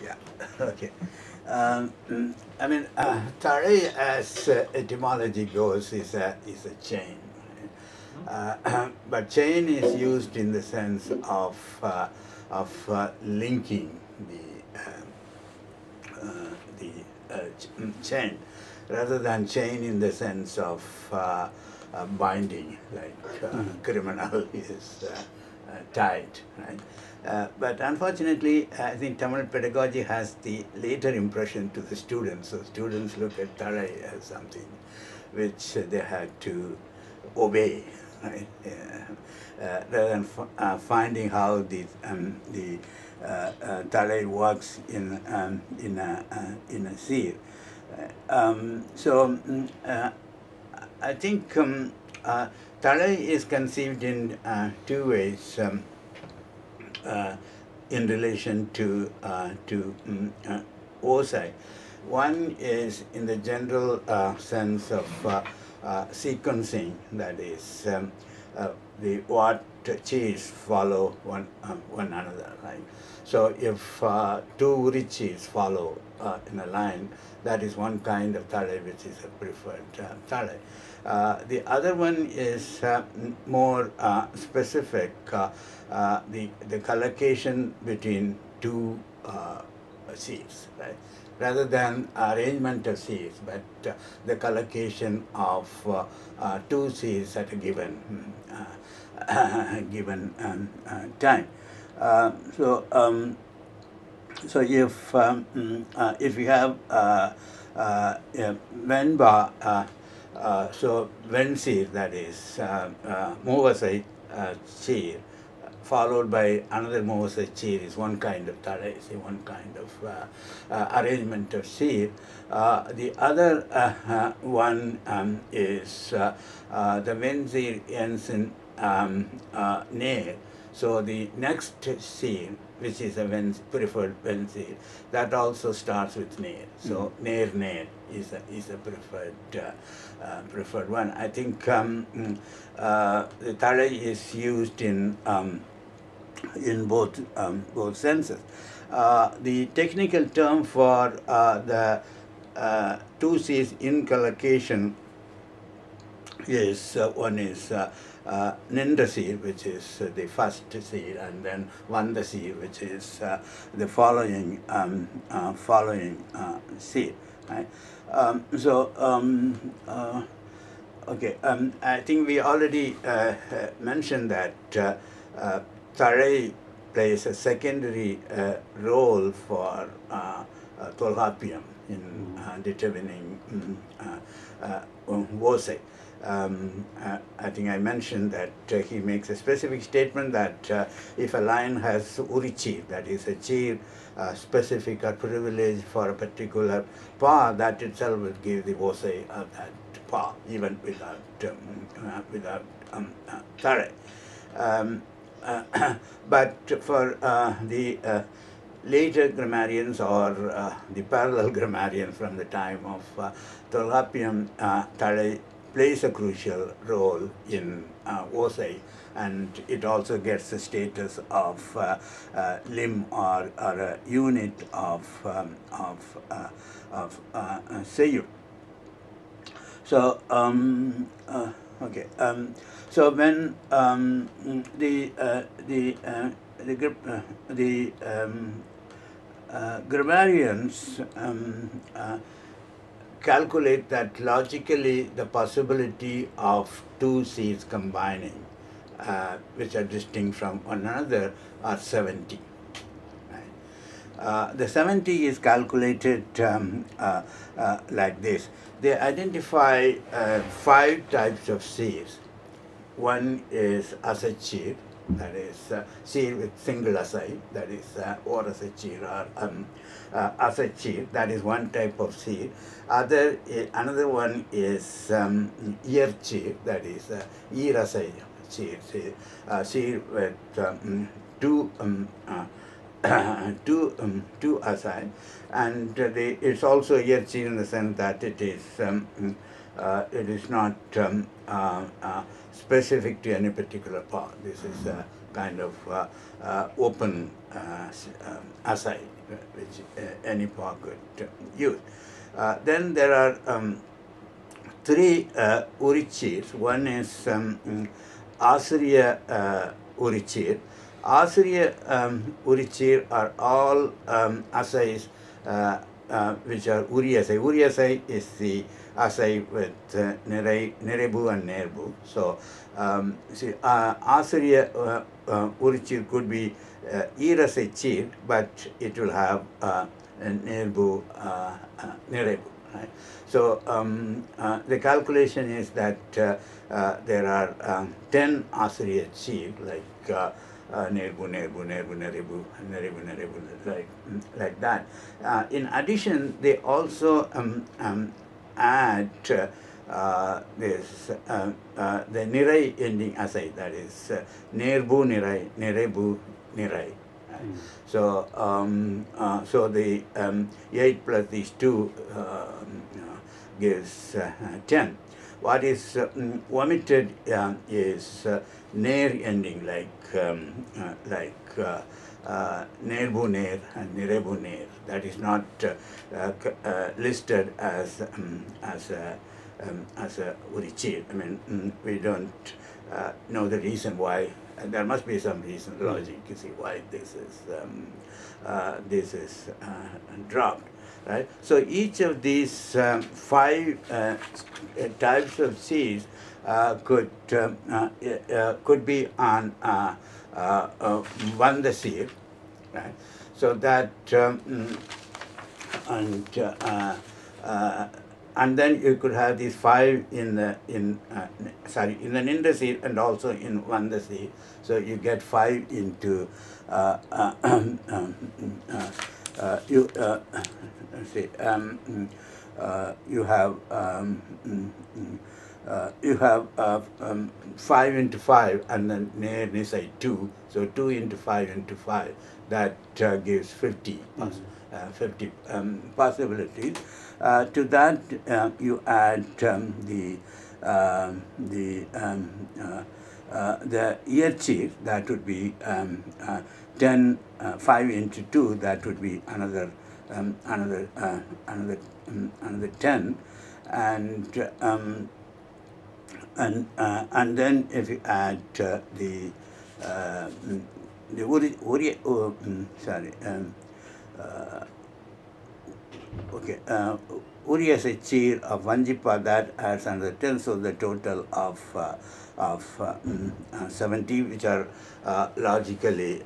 Yeah. Okay. I mean, tare, as etymology goes, is a chain. But chain is used in the sense of linking the chain, rather than chain in the sense of binding, like criminal is tied, right? But unfortunately, I think Tamil pedagogy has the later impression to the students. So students look at Tarai as something which they had to obey, right? Rather than finding how the Tarai works in a seer. I think Tarai is conceived in two ways. Uh, in relation to OSI. One is in the general sense of sequencing, that is, the what cheese follow one another, right? So if two uri cheese follow in a line, that is one kind of tale which is a preferred tale. The other one is more specific, the collocation between two seeds, right? Rather than arrangement of seeds, but the collocation of two seeds at a given time. Uh, so, um, so if you have yeah, Venba, so Ven seed, that is Movasai seed, followed by another Moses seed is one kind of tare, one kind of arrangement of seed. The other one is the Ven seed ends in Nair. So the next seed, which is a preferred Ven seed, that also starts with Nair. So Nair is a preferred one. I think the tare is used in both senses. The technical term for the two C's in collocation is one is Ninda seed, which is the first seed, and then Vanda seed, which is the following seed. Right? Okay, I think we already mentioned that Tare plays a secondary role for Tolhapiam in determining Vosai. I think I mentioned that he makes a specific statement that if a line has Urichi, that is a chi specific or privilege for a particular pa, that itself will give the Vosai of that pa, even without Tare. But for the later grammarians or the parallel grammarians from the time of Tolhapiam, Tare plays a crucial role in Osai, and it also gets the status of limb or a unit of Seiyu. So, okay. So when the grammarians calculate that logically the possibility of two seeds combining, which are distinct from one another, are 70. The 70 is calculated like this. They identify 5 types of seeds. One is asachir, that is seed with single asai, that is or asachir or asachir, that is one type of seed. Another one is yerchir, that is irasai seed with two two aside, and it's also yerchi in the sense that it is not specific to any particular part. This is kind of open assay, which any POC could use. Then there are three Urichis. One is Asriya Urichir. Asriya Urichir are all assays which are Uri assay. Uri assay is the assay with Nerebu and Nerbu. So, see, Asriya Urichir could be Irasay Chir, but it will have Nerbu, Nerebu. Right? So, the calculation is that there are 10 Asriya Chir, like Nerbu, Nerebu, like that. In addition, they also add this the Nirai ending assay, that is Nerbu Nirai, Nerebu Nirai. So, so the 8 plus these 2 gives 10. What is omitted is Ner ending, like Nerbu Ner and Nerebu Ner. That is not listed as a Urichir. I mean, we don't know the reason why. There must be some reason, logic, to see why this is dropped, right? So each of these 5 types of seeds could be on one the seed, right? So that and then you could have these 5 in the Ninda seed and also in Vanda seed. So you get 5 into you let's see, you have 5 into 5 and then near Nisai 2. So 2 into 5 into 5. That gives 50. 50 possibilities. To that you add the year chief, that would be 10, 5 into 2, that would be another 10, and then if you add Uri Chir of Vanjipa, that adds another 10, so the total of 70, which are logically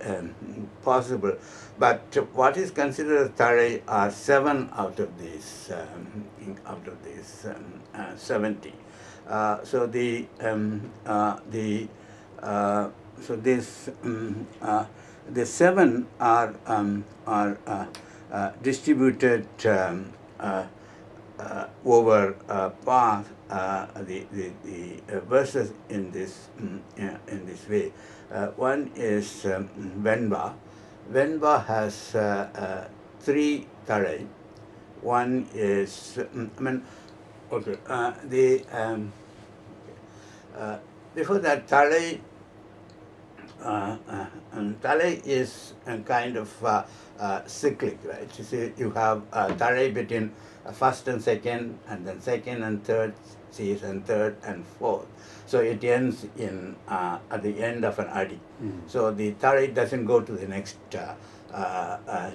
possible. But what is considered Tare are 7 out of these 70. So the 7 are distributed over path, the verses in this way. One is Venba. Venba has 3 Tare. One is before that, Tale is a kind of cyclic, right? You see, you have Tale between first and second, and then second and third series, and third and fourth. So it ends in at the end of an Adi. So the Tale doesn't go to the next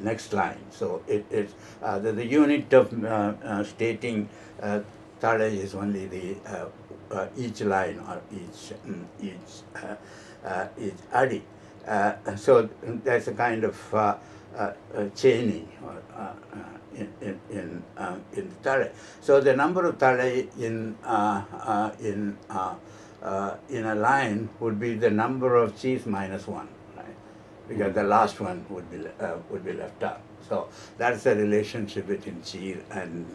next line. So the unit of stating Tale is only the each line or each Adi. So there's a kind of chaining in the Tale. So the number of Tale in a line would be the number of cheese minus 1, right? Because the last one would be left out. So that's the relationship between cheer and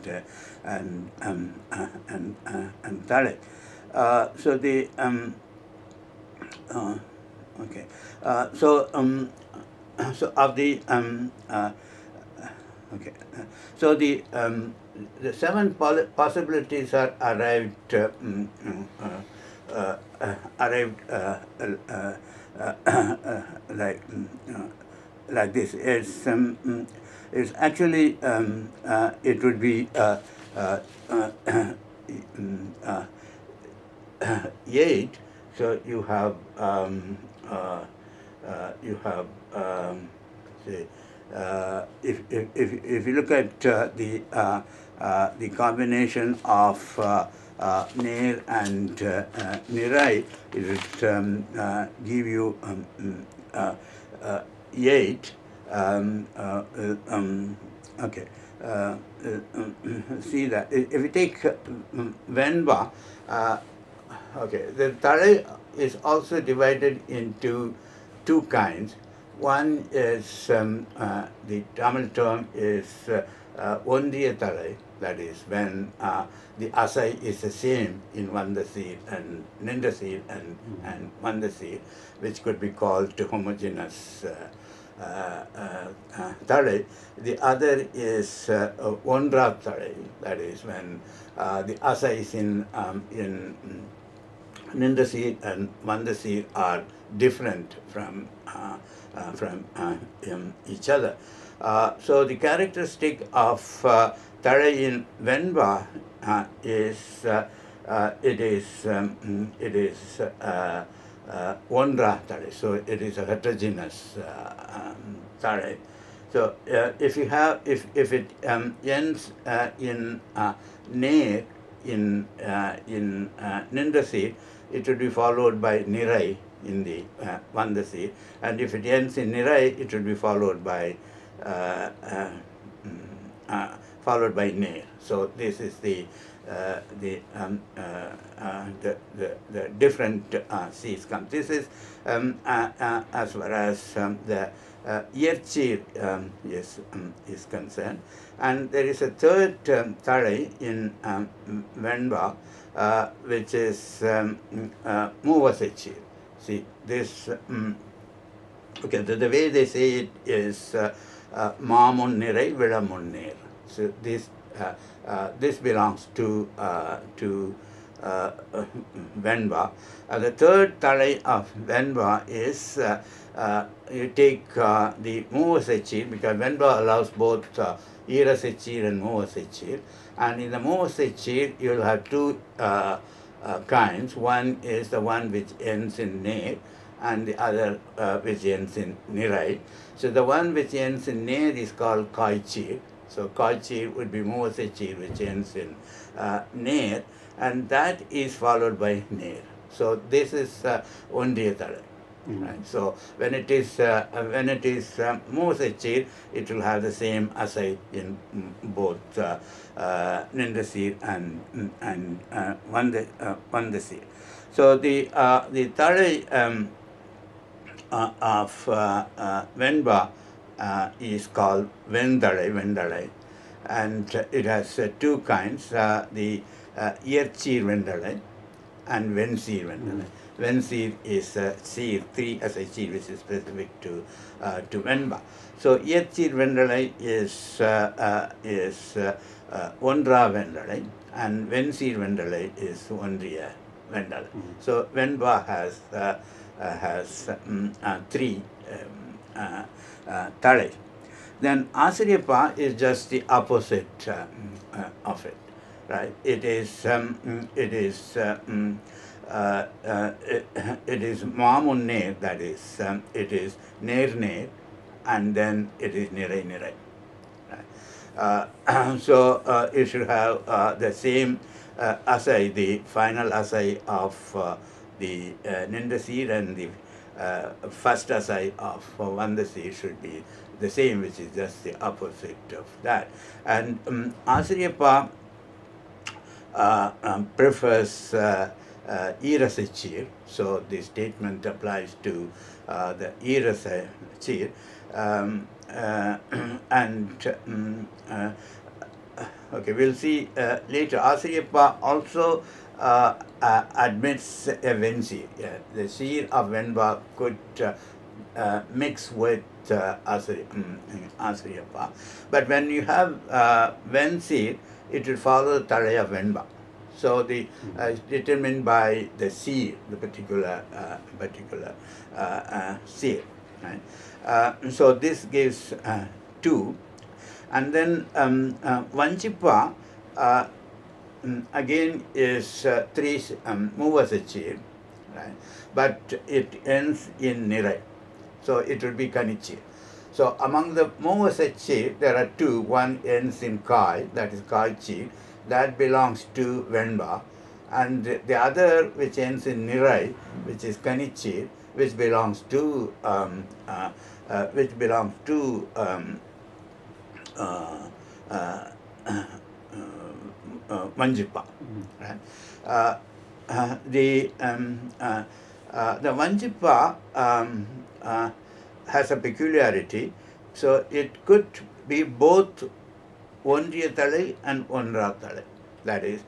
Tale. So the okay. So of the okay. So the 7 possibilities are arrived like like this. It's actually it would be 8. So you have say if you look at the combination of Nair and Nirai, it would give you 8. Okay. See that if you take Venba, okay, the Tare is also divided into 2 kinds. One is the Tamil term is Ondiya Tare, that is when the asai is the same in Vandasi and Nindasi and Vandasi, which could be called homogeneous Tare. The other is Ondra Tare, that is when the asai is in Nindasi and Vandasi are different from each other. So the characteristic of Tare in Venba is it is Ondra Tare, so it is a heterogeneous Tare. So if you have if it ends in Nair in Nindasi, it would be followed by Nirai in the Vandasi, and if it ends in Nirai, it would be followed by Nair. So this is the different C's come. This is as far as the Yerchir is concerned. And there is a third Tare in Venba, which is Muvasechir. See, this, okay, the way they say it is Mamun Nirai Vilamun Nir. So this belongs to Venba. The third Tare of Venba is you take the Muvasechir, because Venba allows both Irasechir and Muvasechir. And in the Muvasechir, you will have 2 kinds. One is the one which ends in Nair, and the other which ends in Nirai. So the one which ends in Nair is called Kaichir. So Kaichir would be Muvasechir, which ends in Nair, and that is followed by Nair. So this is Ondiya Tare. Right. So when it is Muvasechir, it will have the same asai in both Nindasir and Vandasir. So the Tare of Venba is called Vendalai, and it has 2 kinds: the Yerchir Vendalai and Vensir Vendalai. Vensir is Sir, 3 as a Sir, which is specific to Venba. So Yerchir Vendalai is Ondra Vendalai, and Vensir Vendalai is Ondriya Vendalai. So Venba has 3 Tare. Then Asariyappa is just the opposite of it, right? It is Mamun Nair, that is, it is Nair, and then it is Nirai. Right? So it should have the same asai, the final asai of the Nindasir, and the first asai of Vandasir should be the same, which is just the opposite of that. And Asariyappa prefers Irasechir, so the statement applies to the Irasechir, okay, we'll see later. Asariyappa also admits a Vensir. The Sir of Venba could mix with Asariyappa, but when you have Vensir, it will follow the Tare of Venba. So the determined by the seed, the particular seed. Right? So this gives 2, and then Vanchipa again is 3 movers achieved, right? But it ends in Nirai, so it will be Kanichi. So among the movers achieved, there are 2. One ends in Kai, that is Kaichi, that belongs to Venba, and the other which ends in Nirai, which is Kanichi, which belongs to Vanjipa. Right? The Vanjipa has a peculiarity, so it could be both Ondriya Thalai and Ondra Thalai. That is,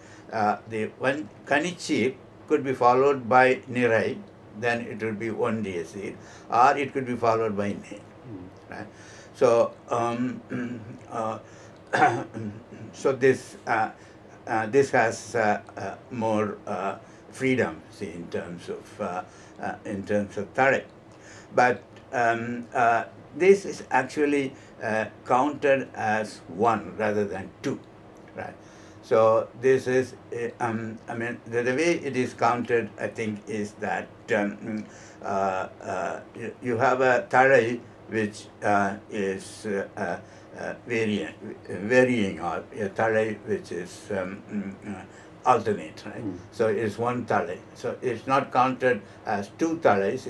the one Kanichi could be followed by Nirai, then it will be Ondriya seed, or it could be followed by Ne. Right? So, so this has more freedom, see, in terms of Thalai. But this is actually counted as 1 rather than 2, right? So this is, I mean, the way it is counted, I think, is that you have a Thalai which is varying, or a Thalai which is alternate, right? So it's 1 Thalai. So it's not counted as 2 Thalais.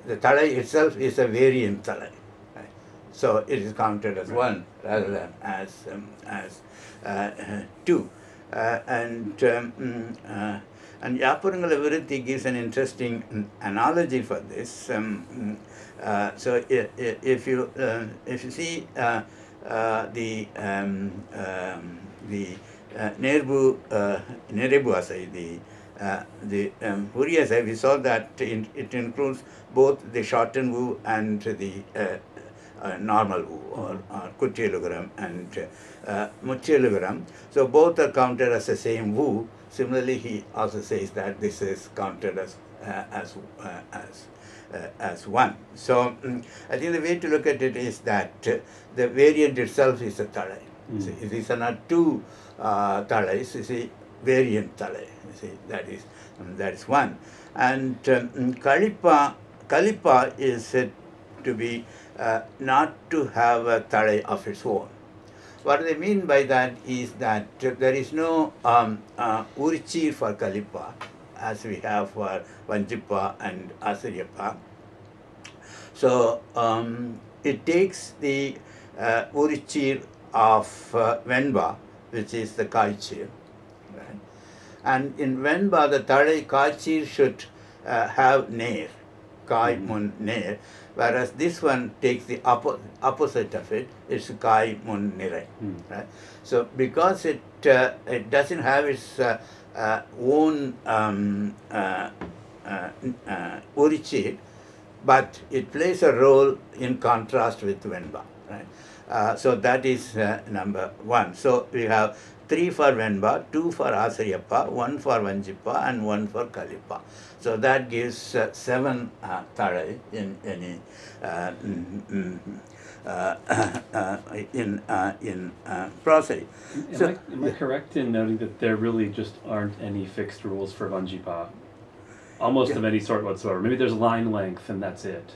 The Thalai itself is a variant Thalai. Right? So it is counted as 1 rather than as 2. And Yapurangala Virutti gives an interesting analogy for this. So if you see the Nerebu Asai, the Huri Asai, we saw that it includes both the shortened Wu and the normal Wu, or Kutchelugaram and Muchelugaram. So both are counted as the same Wu. Similarly, he also says that this is counted as 1. So I think the way to look at it is that the variant itself is a Thalai. These are not 2 Thalais, you see, variant Thalai. You see, that is 1. And Kalipa is said to be not to have a Thalai of its own. What they mean by that is that there is no Urichi for Kalipa, as we have for Vanjipa and Asaryapa. So it takes the Urichi of Venba, which is the Kaichir. Right? And in Venba, the Thalai Kaichir should have Ner, Kai Mun Ner, whereas this one takes the opposite of it, it's Kai Mun Nirai. Right? So because it doesn't have its own Urichi, but it plays a role in contrast with Venba. Right? So that is number 1. So we have 3 for Venba, 2 for Asaryapa, 1 for Vanjipa, and 1 for Kalipa. So that gives 7 Thalai in any in Prosody. Am I correct in noting that there really just aren't any fixed rules for Vanjipa, almost of any sort whatsoever? Maybe there's line length and that's it.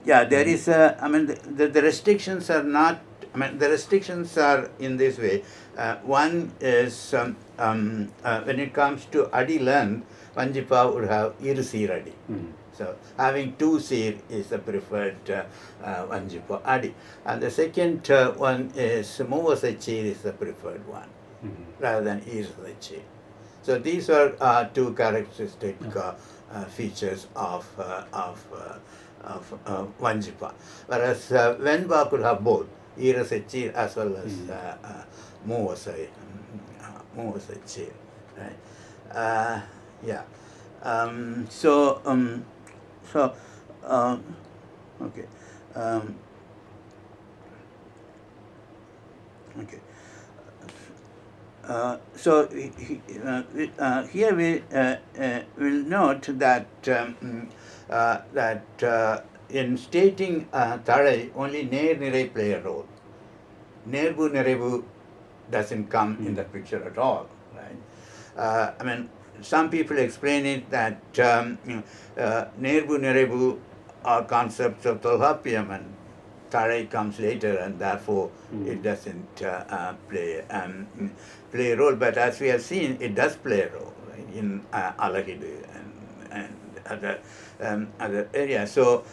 Yeah, there is. I mean, the restrictions are not. I mean, the restrictions are in this way. One is when it comes to Adi length, Vanjipa would have Irusir Adi. So having 2 seed is the preferred Vanjipa Adi. And the second one is Muvasachir is the preferred one, rather than Irusachir. So these are 2 characteristic features of Vanjipa. Whereas Venba could have both, Irasachir as well as Muvasachir. Right? Yeah. Okay. Okay. So here we will note that in stating Thalai, only Ner Nirai play a role. Nerbu Nerebu doesn't come in the picture at all, right? I mean, some people explain it that Nerbu Nerebu are concepts of Tolhapiam, and Thalai comes later, and therefore it doesn't play a role. But as we have seen, it does play a role, right, in Alahidu and other areas. So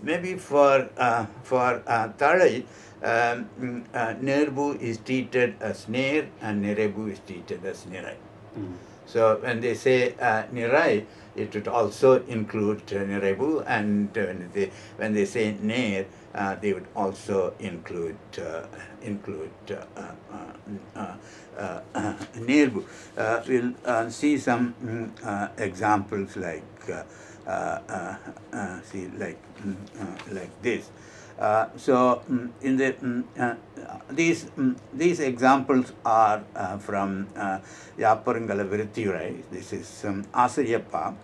maybe for Thalai, Nerbu is treated as Ner and Nerebu is treated as Nirai. So when they say Nirai, it would also include Nerebu, and when they say Ner, they would also include Nerbu. We'll see some examples like this. So in the these examples are from Yapparangala Viruthiurai. This is Asariyappa.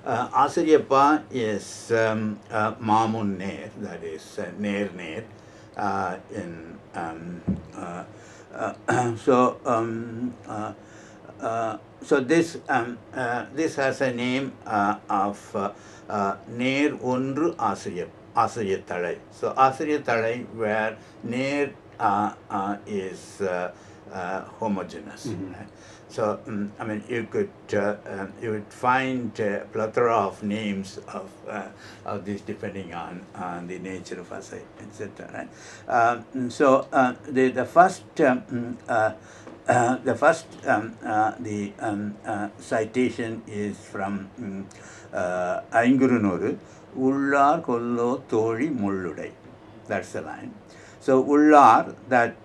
Asariyappa is Mamun Ner, that is Ner Ner. So this this has a name of Ner Ondru Asariyathalai. So Asariyathalai, where Ner is homogeneous. Right? So I mean, you would find a plethora of names of these depending on the nature of Asai, etc. Right? So the first citation is from Aingurunuru, Ullar Kollo Tholi Mulludai. That's the line. So Ullar, that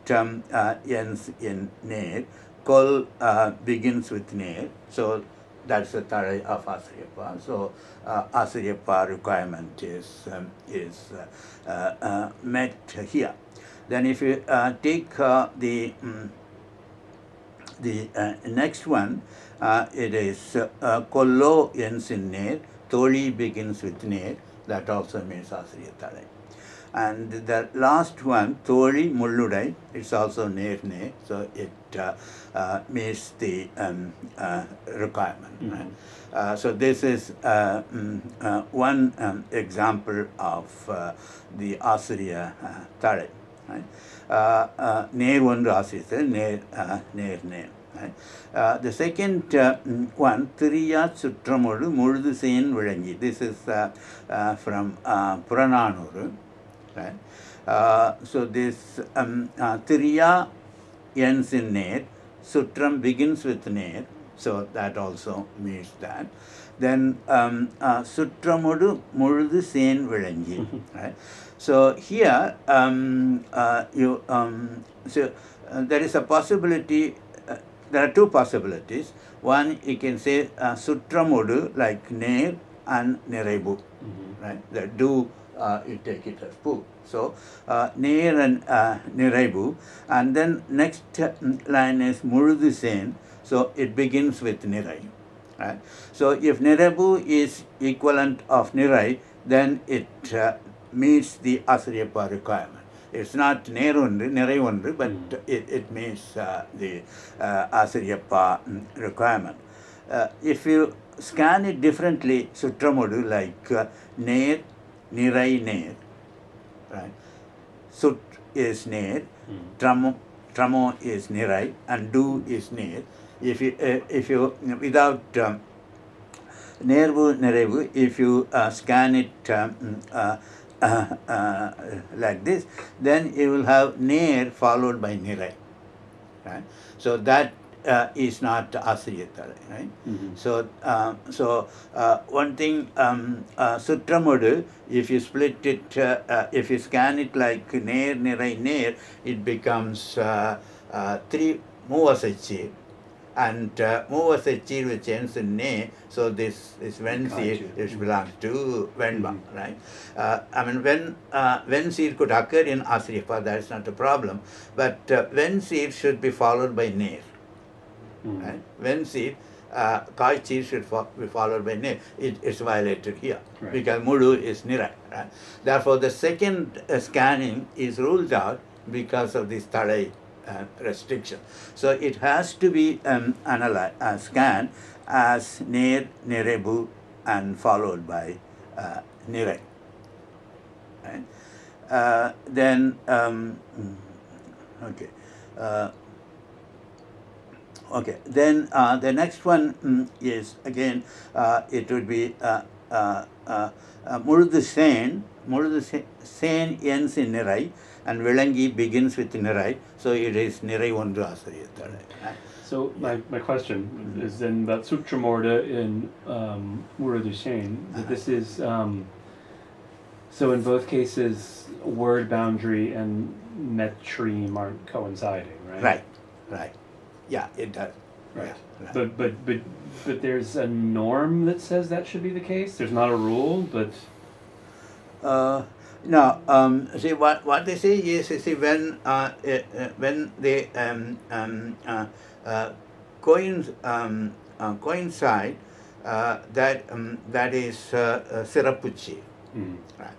ends in Ner, Kol begins with Ner, so that's the Thalai of Asariyappa. So Asariyappa requirement is met here. Then if you take the next one, it is Kollo ends in Ner, Tholi begins with Ner, that also means Asariyathalai. And the last one, Tholi Mulludai, it's also Ner Ner, so it meets the requirement. Right? So this is one example of the Asariya Thalai. Right? Ner Ondru Asariyathalai, Ner Ner. Right? The second one, Thiriya Sutramodu Muludu Sen Vilangi. This is from Purananuru. Right? So this Thiriya ends in Ner, Sutram begins with Ner, so that also means that. Then Sutramodu Muludu Sen Vilangi. Right? So here there is a possibility. There are two possibilities. One, you can say Sutramodu, like Ner and Nerebu. Right? The do, you take it as Pu. So Ner and Nerebu, and then next line is Muludu Sen, so it begins with Nirai. Right? So if Nerebu is equivalent of Nirai, then it meets the Asariyappa requirement. It's not Ner Ondru, Nirai Ondru, but it meets the Asariyappa requirement. If you scan it differently, Sutramodu, like Ner, Nirai, Ner. Right? Sut is Ner, Tramo is Nirai, and Du is Ner. If you without Nerbu, Nerebu, if you scan it like this, then you will have Ner followed by Nirai. Right? So that is not Asariyathalai, right? So one thing, Sutramodu, if you split it, if you scan it like Ner, Nirai, Ner, it becomes 3 Muvasachi, and mu was a chi which ends in ne, so this ven seed which belongs to venba, right? I mean, when seed could occur in Asripa, that is not a problem, but when seed should be followed by ner, right? When seed Kai chi should be followed by ne. It's violated here, right, because mudu is nirai. Right? Therefore, the second scanning is ruled out because of this talai restriction. So it has to be scanned as ner, nerebu, and followed by nirai. Right? Then, okay. Okay, then the next one is again, it would be Murudhu Sen ends in Nirai, and Vilangi begins with Nirai, so it is Nirai Ondru Asariyathalai. So my question is then about Sutramorda in Murudhu Sen, that this is, so in both cases, word boundary and metrim aren't coinciding, right? Right, right. Yeah, it does. Right. Yeah, right. But there's a norm that says that should be the case. There's not a rule, but no. See what they say is, see, when they coincide, that is Sirapuchi. Right.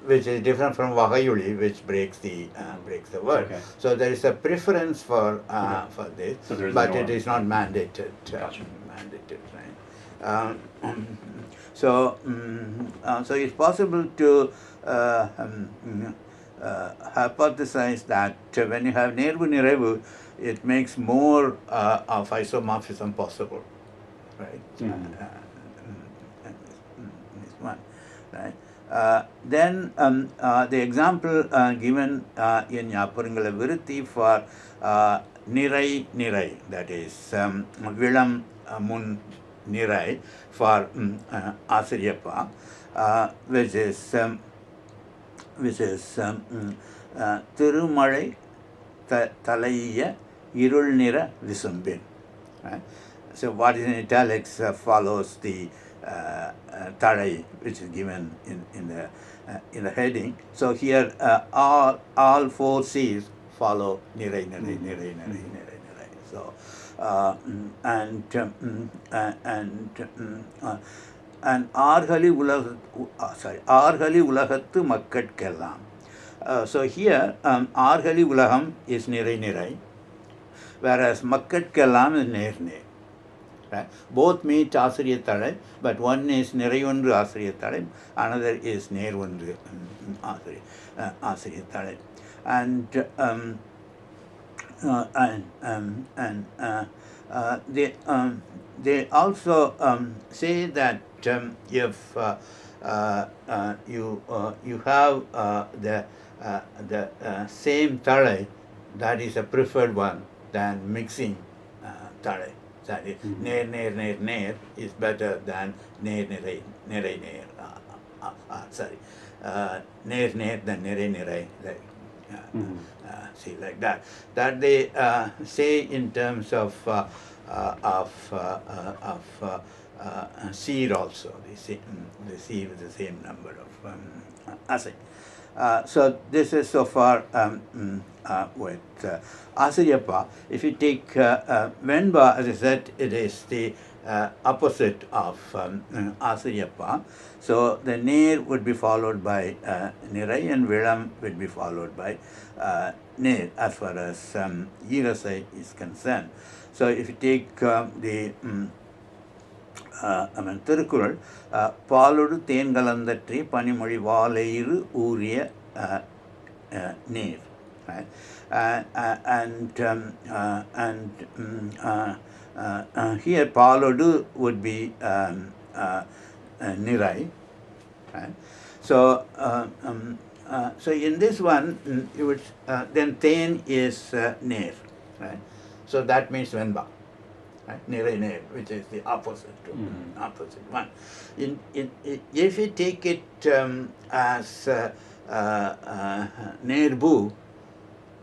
Which is different from Vahayuli, which breaks the word. Okay. So there is a preference for this, so but it is not mandated. Gotcha. Mandated, right? So it's possible to hypothesize that when you have Nervu Nirevu, it makes more of isomorphism possible, right? This one, right? Then the example given in Yapurangala Virutti for Nirai, that is Vilam Mun Nirai for Asariyappa, which is Thirumalai Thalaiya Irul Nira Visumbin. Right? So what is in italics follows the Tadai, which is given in the heading. So here all four C's follow Nirai. So and Arhali Ulahattu Makkat Kellam. So here Arhali Ulaham is Nirai, whereas Makkat Kellam is Ner. Right? Both meet Asariyathalai, but one is Nirayondru Asariyathalai, another is Nerondru Asariyathalai. And they also say that if you have the same thalai, that is a preferred one than mixing thalai. That is, ner is better than ner. Sorry, ner than nere. See, like that. That they say in terms of seed also. They see with the same number of assay. So this is so far with Asariyappa. If you take Venba, as I said, it is the opposite of Asariyappa. So the Ner would be followed by Nirai, and Vilam would be followed by Ner as far as Irasai is concerned. So if you take the Thirukkural, Paalodu Thengalandhatri Panimoli Valairu Uriya Ner. Right? Here Paalodu would be Nirai. Right? So so in this one, you would then Then is Ner. Right? So that means Venba. Right? Nirai, which is the opposite opposite one. If you take it as Nerbu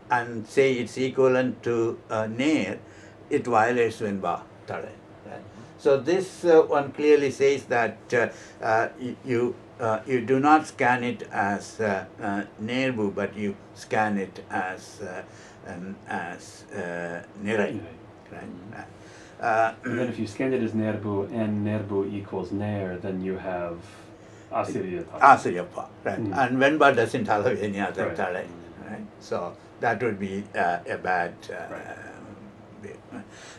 and say it's equivalent to Ner, it violates Venba Tare. Right? So this one clearly says that you do not scan it as Nerbu, but you scan it as Nirai. Right? And then if you scan it as Nerbu and Nerbu equals Ner, then you have Asiriyapa. Asiriyapa, right? Mm. And Venba doesn't allow any other Right. Tare, right? So that would be a bad.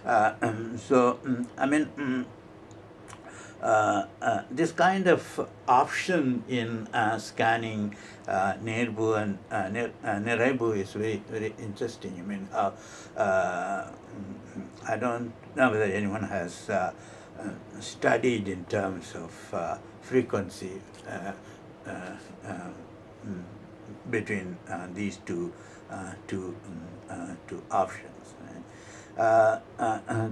I mean, this kind of option in scanning Nerbu and Neraibu is very, very interesting. I mean, I don't know whether anyone has studied in terms of frequency between these two options. Right?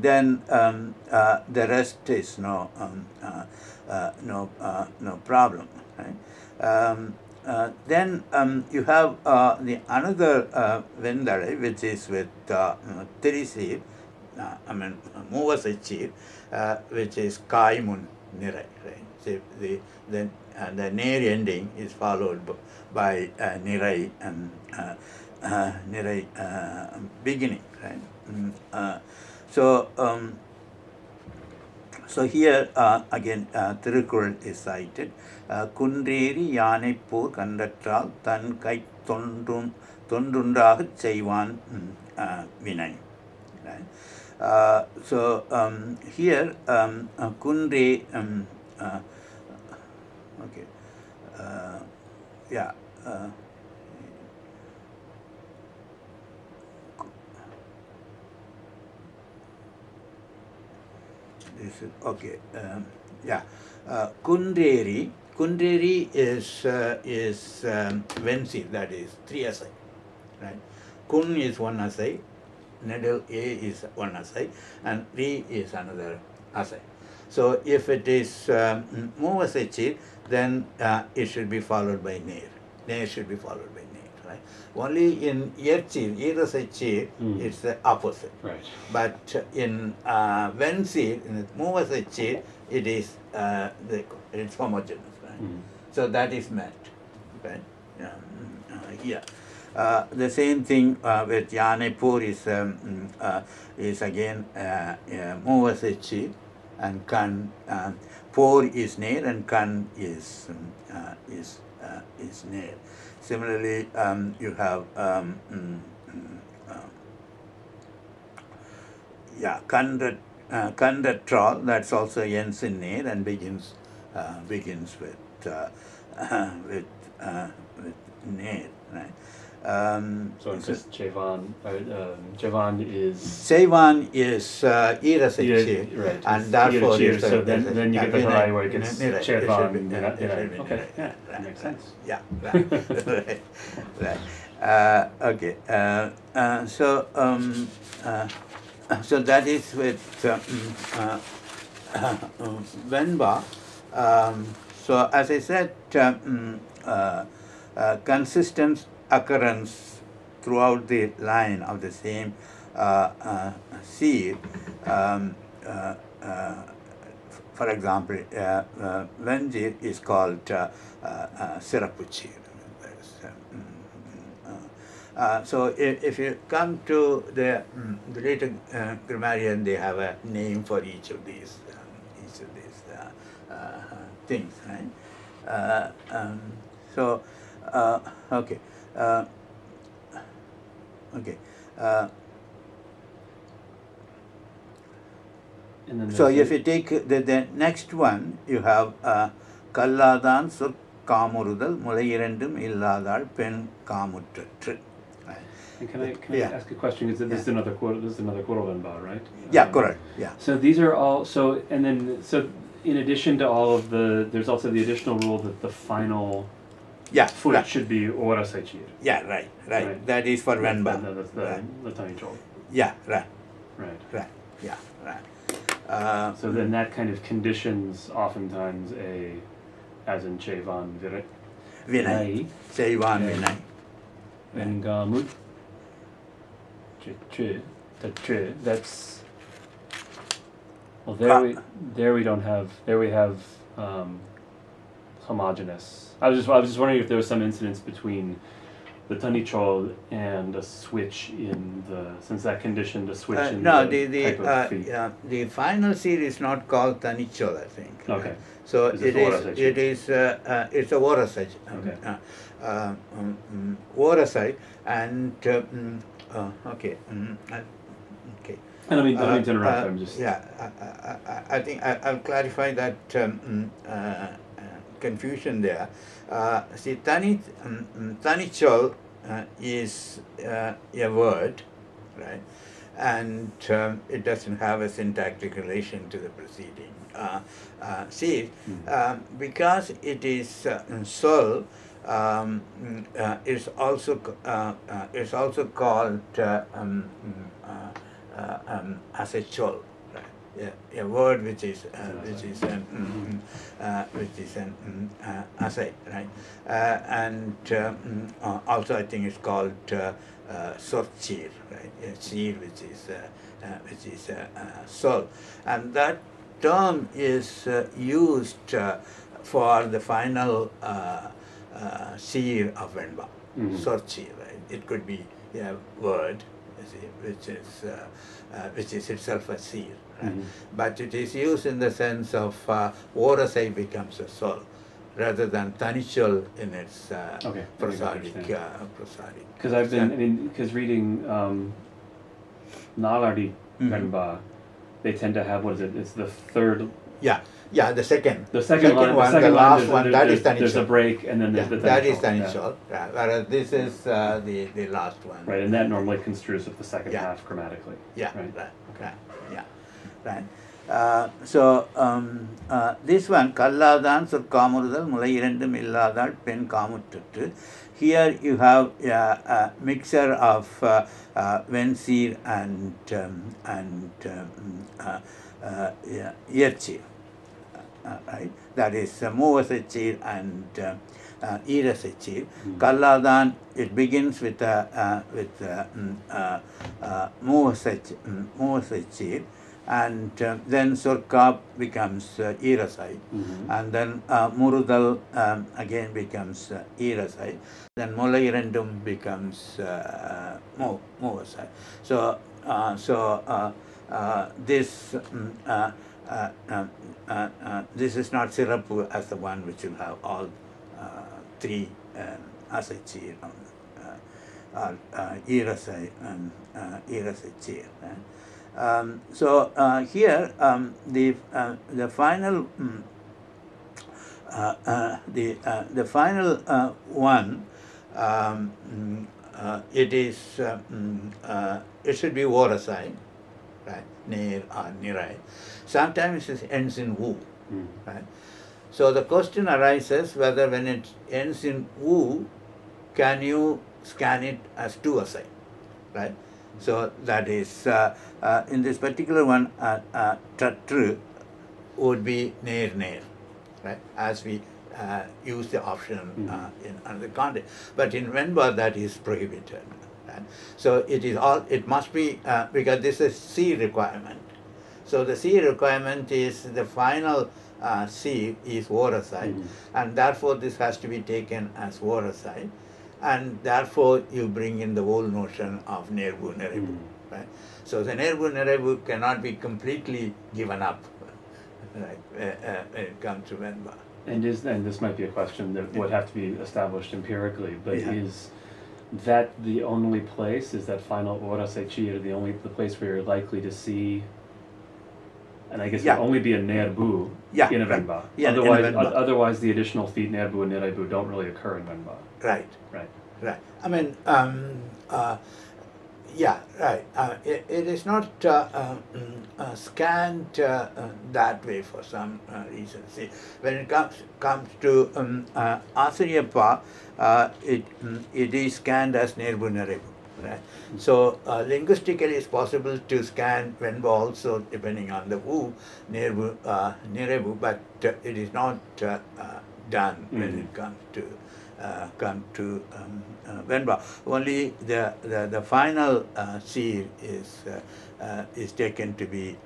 Then the rest is no problem. Right? Then you have the another Vendare, which is with Tirisi, I mean Muvasachi, which is Kaimun Nirai. Right? So the Ner ending is followed by Nirai and Nirai beginning. Right? So here again Tirukkural is cited. Kundreri Yanai Por Kandatral Tan Kai Tondundragach Seivan Vinay. Right? So here Kundre okay yeah this is okay yeah Kundreri is Vensi, that is 3 asai, right? Kun is 1 asai, Nedel A is 1 asai, and Ri is another asai. So if it is Muvasachi, then it should be followed by Ner. Ner should be followed by Ner, right? Only in Yerchi, Irasachi, it's the opposite. Right. But in Vensi, in Muvasachi, it is it's homogeneous, right? So that is met, right? Yeah. The same thing with Yanepur is again Muvasachi, and Kan. Por is Ner and Kan is Ner. Similarly, you have Kandatral, that's also ends in Ner and begins with Ner, right? So in this Jevan, Jevan is Seivan is Irasachi, right, and therefore is so then you get the Harai where it gets Jevan. Okay, yeah, that makes sense. Yeah, right. Right. Okay. So that is with Venba. So as I said, consistent occurrence throughout the line of the same seed. For example, Venjir is called Sirapuchi. So if you come to the later grammarian, they have a name for each of these things, right? Okay. Okay. So if you take the next one, you have Kalladan Sur Kamurudal Mulayirendum Illadal Pen Kamutru. And can I ask a question? Is this is another quote? This is another Korovenba, right? Yeah, correct. Yeah. So these are all in addition to all of there's also the additional rule that the final foot right. should be Orasaichir. Yeah, right. That is for Venba. That's the tiny troll. Yeah, right. Yeah, right. So then that kind of conditions oftentimes as in Chevan Vinay. Chevan Vinay. And Gamut. That's Well, there we don't have. There we have homogeneous. I was just wondering if there was some incidence between the tanichol and a switch in since that conditioned a switch in no, the type of feed. the final seed is not called tanichol, I think. Okay. So It's a voracide. Okay. Voracide and okay. Okay. And I mean to interrupt. I'm just. Yeah, I think I'll clarify that confusion there. See, tanichol is a word, right? And it doesn't have a syntactic relation to the preceding seed. Because it is sol, it's also called acetol, right? A word which is an acid, right? And also I think it's called sorchir, right? A seed which is sol, and that term is used for the final seed of Venba, sorchir, right? It could be a word, which is itself a seed, right? But it is used in the sense of voracide becomes a sol, rather than tanichol in its prosodic. Because I've been, because reading Nalardi Venba, they tend to have, what is it? It's the third. Yeah, the second. The second one, the last one, that is tanichol. There's a break, and then there's the tanichol. That is tanichol, right? Whereas this is the last one. Right, and that normally construes with the second half grammatically. Yeah, right. So this one, Kalladan sur Kamurudal, Mulai Irendum Illadal, Pen Kamuttu. Here you have a mixture of Venseer and Yerchir. Right, that is Movasechir and Irasechir. Kalladan, it begins with Movasechir, and then Surkab becomes Irasai, and then Murudal again becomes Irasai, then Mulairendum becomes Movasai. So this is not Sirapu as the one which will have all three Asachir, Irasai and Irasachir. So here the final the final one, it is it should be voracide, right? Nir or nirai. Sometimes it ends in wu, right? So the question arises whether when it ends in wu, can you scan it as tu asai, right? So that is in this particular one, tatru would be ner, right? As we use the option in another context, but in Venba that is prohibited. Right? So it must be because this is C requirement. So the C requirement is the final C is voracide, and therefore this has to be taken as voracide, and therefore you bring in the whole notion of nerbu nerebu, right? So the nerbu nerebu cannot be completely given up, right? When it comes to Venba. And this might be a question that would have to be established empirically, but is that the only place? Is that final voracide the place where you're likely to see? And I guess it would only be a nerbu in a Venba. Otherwise, the additional feet nerbu and nerebu don't really occur in Venba. Right. I mean, it is not scanned that way for some reason. See, when it comes to Asariyappa, it is scanned as nerbu nerebu. Right. So linguistically, it's possible to scan Venba also depending on the wu, nerebu, but it is not done when it comes to come to Venba. Only the final seed is taken to be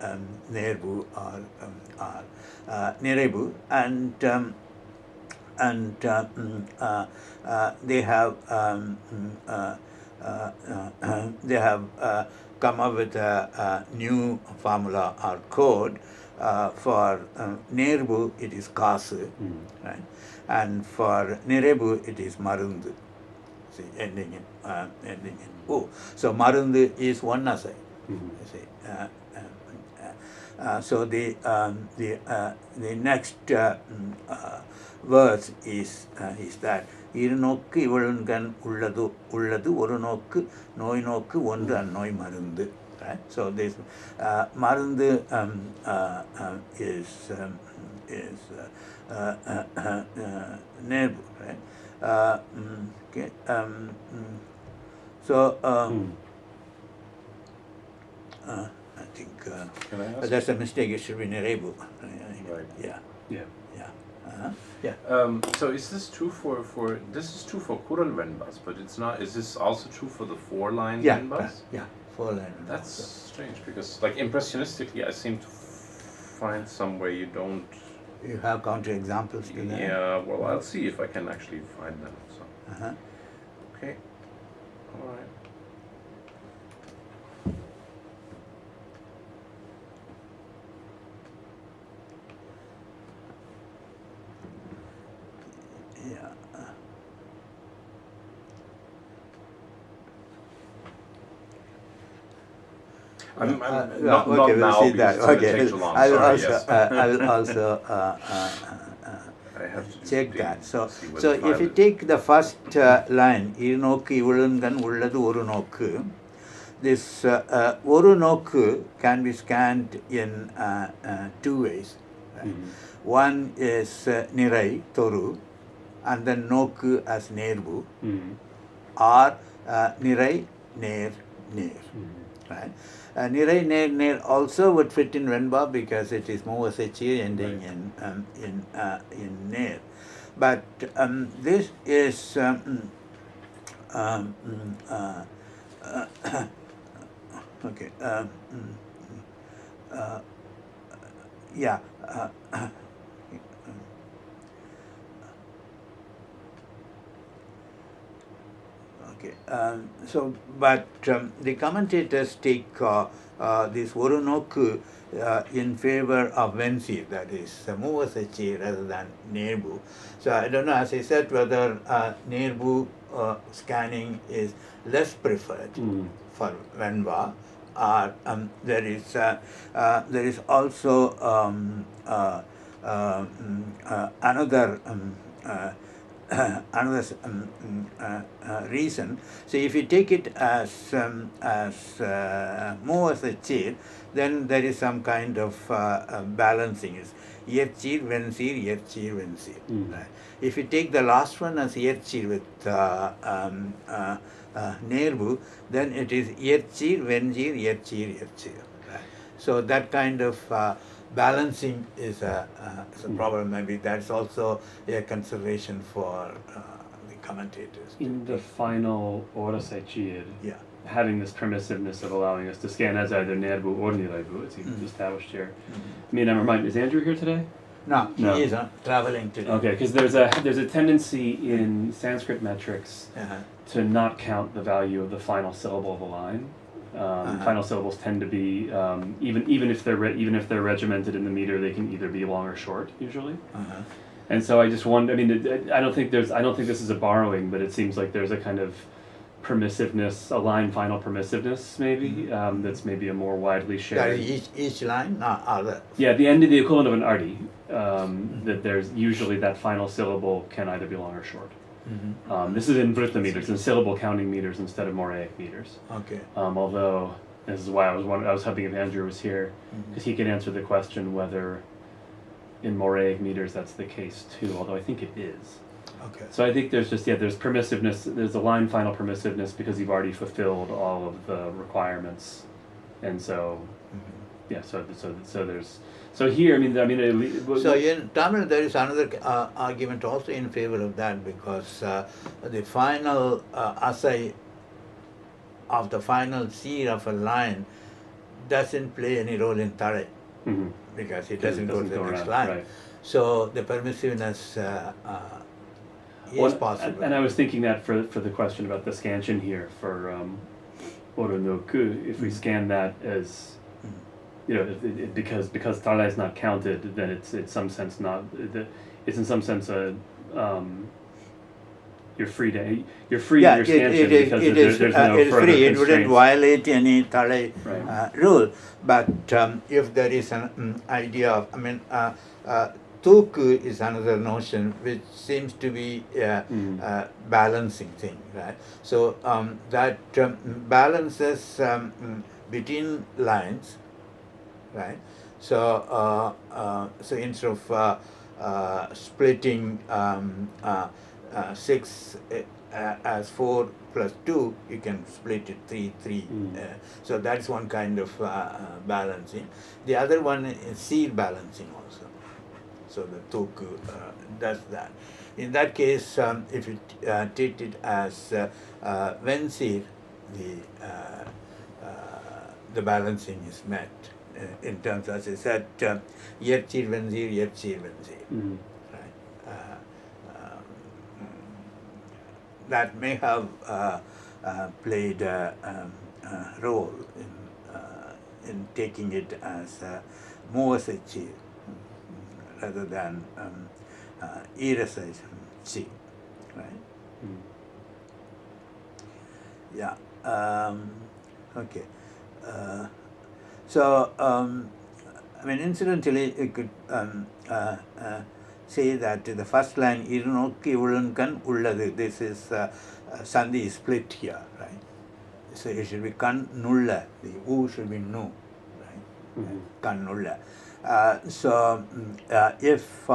Nerbu or Nerebu, and they have come up with a new formula or code. For Nerbu, it is Kasu, right? And for Nerebu, it is Marundu. See, ending in O. So Marundu is one asai. See, so the next verse is that இருநோக்கு இவளுங்கண் உள்ளது ஒரு நோக்கு நோய் நோக்கு ஒன்று அந்நோய் மருந்து. Right? So this Marundu is Nerbu, right? Okay. So I think that's a mistake. It should be Nerebu. Right. Yeah. Yeah. Yeah. Yeah. So is this true for this is true for Kural Venbas, but it's not. Is this also true for the 4-line Venbas? Yeah. 4-line. That's strange because, like, impressionistically, I seem to find somewhere you don't. You have counter examples to that? Yeah. Well, I'll see if I can actually find them. So. Okay. All right. Yeah. I'm not okay, we'll now see that. because it's going to Okay, take too long. I will Sorry, also, yes. I will also I have to check dig that. to So, see where so the if file you is. take the first line, இருநோக்கு இவளுங்கண் உள்ளது ஒரு நோக்கு, this ஒரு நோக்கு can be scanned in 2 ways. Right? One is nirai, toru, and then noku as nerbu, or nirai, ner, ner. Right? Nirai, ner also would fit in Venba because it is Movasechi ending in ner. But this is okay. Yeah. Okay. So, but the commentators take this Orunoku in favor of Vensi, that is Muvasachi rather than Nerbu. So I don't know, as I said, whether Nerbu scanning is less preferred for Venva, or there is also another reason. So if you take it as more as a cheer, then there is some kind of balancing. It's yerchir, vensir, yerchir, vensir. Right? If you take the last one as yerchir with nerbu, then it is yerchir, venjir, yerchir, yerchir. Right? So that kind of balancing is a problem. Maybe that's also a consideration for the commentators. In the final Orasaichir, Yeah. having this permissiveness of allowing us to scan as either Nerbu or Niraibu, it's established here. I mean, I'm reminded, is Andrew here today? No, he No. is traveling today. Okay, because there's a tendency in Sanskrit metrics to not count the value of the final syllable of a line. Final syllables tend to be even if they're regimented in the meter, they can either be long or short usually. And so I just wonder. I mean, I don't think this is a borrowing, but it seems like there's a kind of permissiveness, a line final permissiveness maybe that's maybe a more widely That shared. is each line, not other. Yeah, at the end of the equivalent of an arti, that there's usually that final syllable can either be long or short. This is in Vritta meters, in syllable counting meters instead of Moraic meters. Okay. Although, this is why I was hoping if Andrew was here, because he could answer the question whether in Moraic meters that's the case too, although I think it is. Okay. So I think there's permissiveness, there's a line final permissiveness because you've already fulfilled all of the requirements. And so Yeah, so there's, so here, So in Tamil there is another argument also in favor of that, because the final assai of the final seed of a line doesn't play any role in Tare, mhm. because it 'Cause doesn't go to the go next around, line. right. So the permissiveness is Well, possible. and I was thinking that for the question about the scansion here for Oronoku, if we scan that as, you know, because Tala is not counted, then it's some sense not, it's in some sense a you're free in your scansion because there's no it is further free. It wouldn't constraints. violate any Tale Right. rule. But if there is an idea of, Tuku is another notion which seems to be a balancing thing, right? So that balances between lines, right? So so instead of splitting 6 as 4 plus 2, you can split it 3, 3. So that's one kind of balancing. The other one is seed balancing also. So the Toku does that. In that case, if you treat it as when seed, the balancing is met in terms, as I said, yet seed, when seed, yet seed, when seed. That may have played a role in taking it as Moasechi rather than Irasaichi, right? Yeah. Okay. So, incidentally, you could say that the first line, Irunokki Ulunkan Ulladu, this is Sandhi is split here, right? So it should be Kan Nulla, the U should be Nu, right? Kan Nulla. So if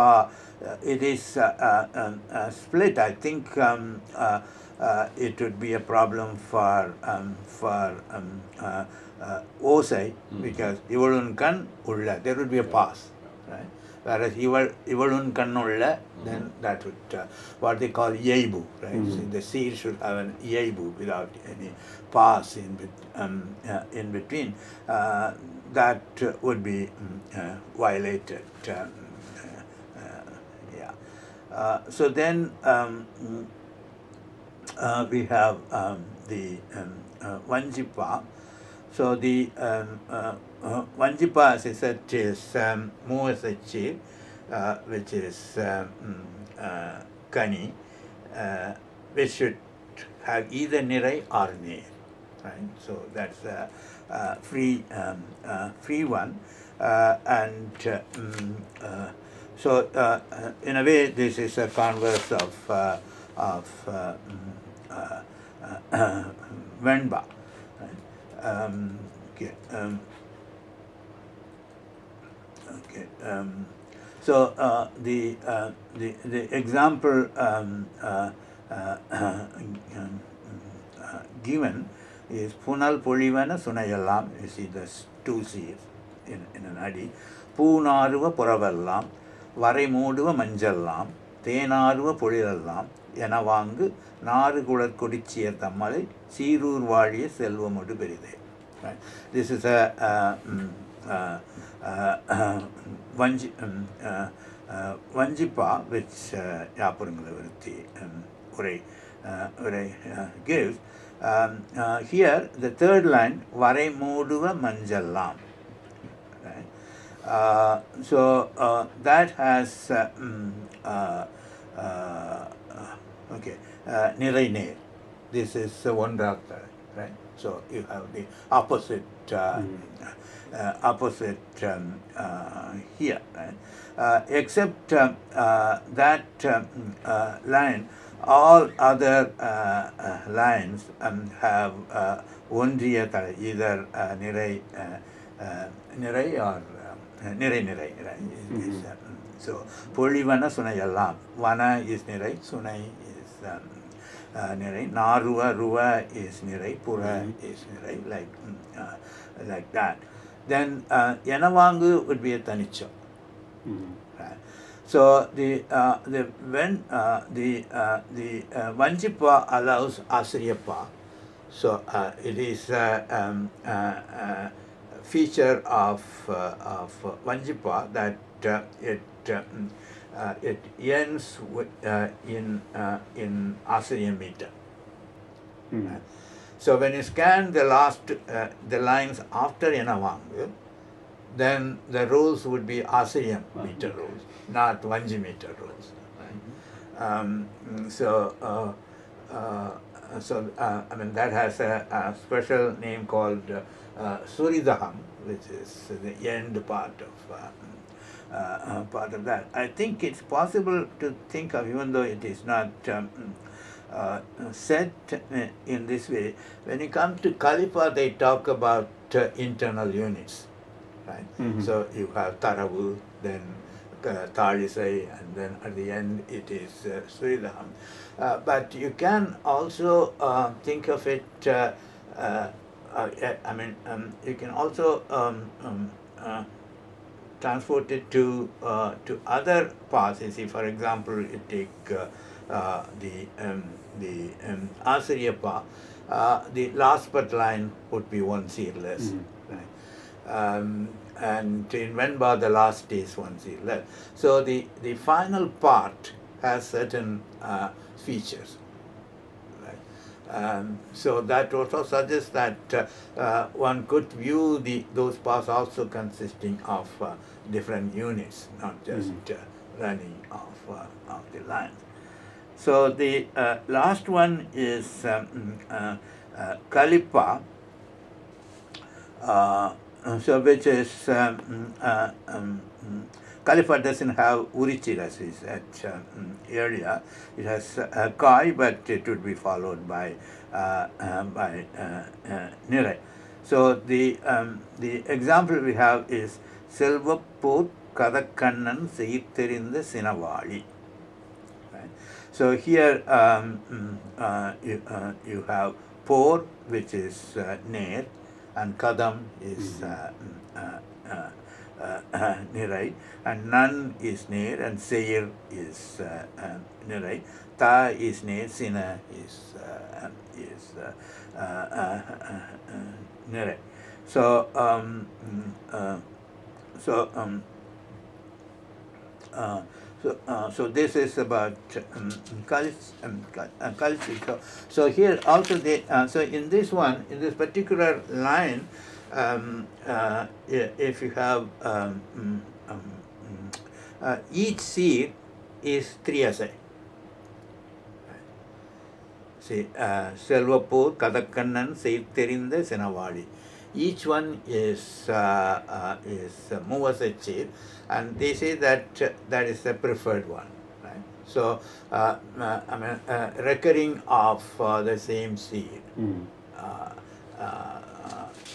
it is split, I think it would be a problem for Osai, because Ivalunkan Ulla, there would be a pause, right? Whereas Ivalun Kannulla, then that would, what they call Yebu, right? So the seed should have an Yebu without any pause in between. That would be violated. So then we have the Vanjipa. So the Vanjipa, as I said, is Muasachi, which is Kani, which should have either Nirai or Nir, right? So that's a free one. So in a way, this is a converse of Venba. So the example given is Punal Polivana Sunayalam. You see there's 2 C's in an adi. Poonaruva Puravallam, Varai Mooduva Manjallam, Tenaruva Pulilallam, Yanavangu, Naru Kular Kudichir Tamale, Sirur Valiya Selvamudu Peride. Right. This is a Vanjipa, which Yapurangalavarti Urai gives. Here, the third line, Varai Mooduva Manjallam. Right. So that has Nirai Ner. This is one rakta, right? So you have the opposite here, right? Except that line, all other lines have Ondriya, either Nirai or Nirai, right? So Polivana Sunayallam. Vana is Nirai, Sunai is Nirai, Naruva, Ruva is Nirai, Pura is Nirai, like that. then Yanavangu would be a Tanicho. Mhm. Right. So the Vanjipa allows Asriyappa. So it is feature of Vanjipa that it ends with, in Asriya meter. Mhm. So when you scan the last the lines after Yanavangu, then the rules would be Asriya meter rules, not Vanji meter rules. Right? I mean, that has a special name called Suridaham, which is the end part of that. I think it's possible to think of, even though it is not set in this way, when you come to Kalipa, they talk about internal units, right? Mhm. So you have Taravu, then Talisai, and then at the end it is Suridham. But you can also think of it, you can also transport it to other paths. You see, for example, you take the Asariyappa, the last but line would be one seer less. Mhm. Right? And in Venba, the last is one seer less. So the final part has certain features. So that also suggests that one could view those paths also consisting of different units, not just running of the lines. So the last one is Kalipa, so which is Kalipa doesn't have Urichiras at area. It has Kai, but it would be followed by Nirai. So the example we have is Selvapur Kadakkannan Seitherinda Sinavali. Right? So here you have Por, which is Ner, and Kadam is Nirai, and Nan is Ner, and Seir is Nirai, Ta is Ner, Sina is Nirai. So so this is about Kalsi. So here also so in this one, in this particular line, if you have each seed is 3 asai. See, Selvapur, Kadakkannan, Seitherinda, Senavadi. Each one is Muvasai seed, and they say that that is the preferred one. Right? So, recurring of the same seed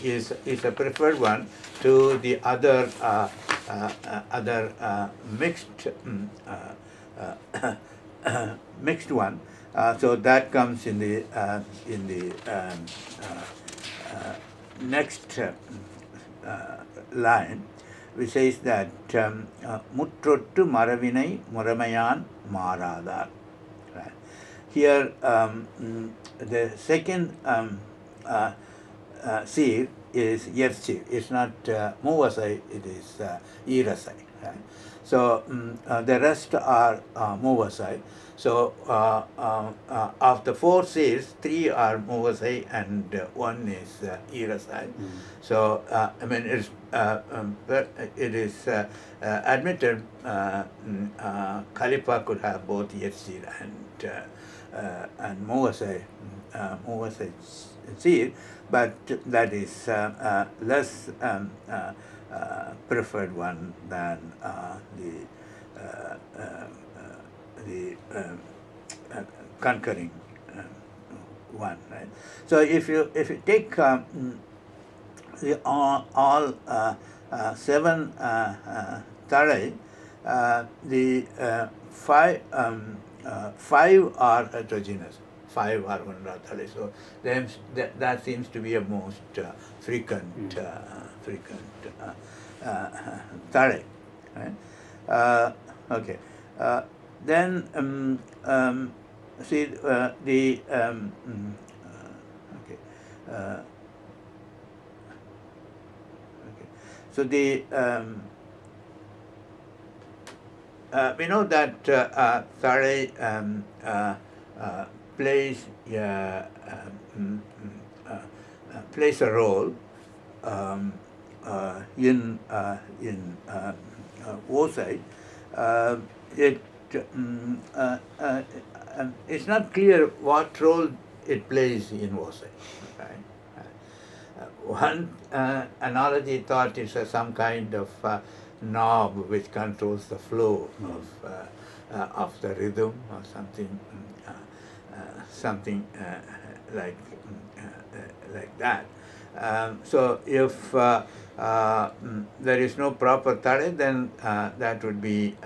is a preferred one to the other mixed one. So that comes in the next line, which says that Mutrottu Maravinai Muramayan Maradar. Right. Here, the second seed is Yerchi. It's not Muvasai, it is Irasai. Right? So the rest are Muvasai. So of the 4 seeds, 3 are Muvasai and 1 is Irasai. So it is admitted Kalipa could have both Yerchi and Muvasai seed, but that is less preferred one than the concurring one, right? So if you take the all 7 tarai, the 5 are heterogeneous. 5 are Vanra Tale. So that seems to be a most frequent Tale. Right? Okay. Then see the okay. Okay. So the we know that Tare plays plays a role in Wosai. It's not clear what role it plays in Wosai. Right? One analogy thought it's some kind of knob which controls the flow of the rhythm or something like that. So if there is no proper tale, then that would be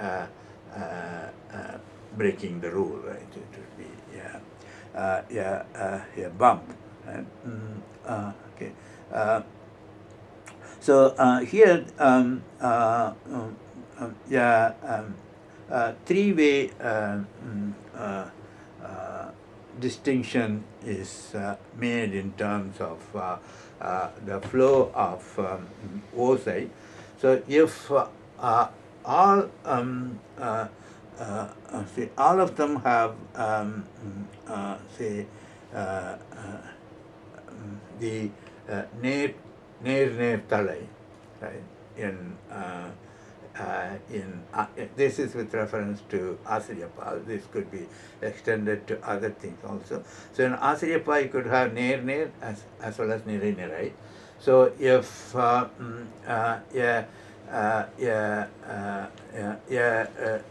breaking the rule, right? It would be a bump. Right? Okay. So here, three-way distinction is made in terms of the flow of Wosai. So if all of them have the near tale, right? This is with reference to Asariyappa. This could be extended to other things also. So in Asariyappa you could have near as well as nirai. So if a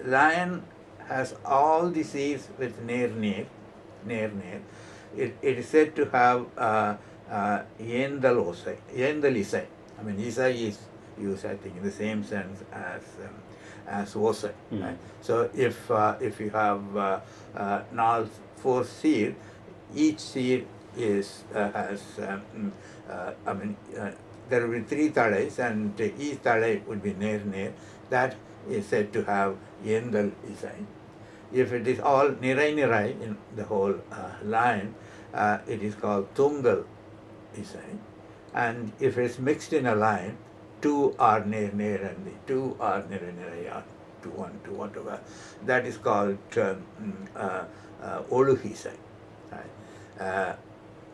lion has all the seeds with near, it is said to have Yendal Isai. I mean, Isai is used, I think, in the same sense as Wosai. Right? So if you have now 4 seed, each seed is has there will be 3 tales, and each tale would be near. That is said to have Yendal Isai. If it is all nirai in the whole line, it is called Tungal Isai. And if it's mixed in a line, 2 are near and the 2 are nirai or 2, 1, 2, whatever, that is called Oluhisai. Right?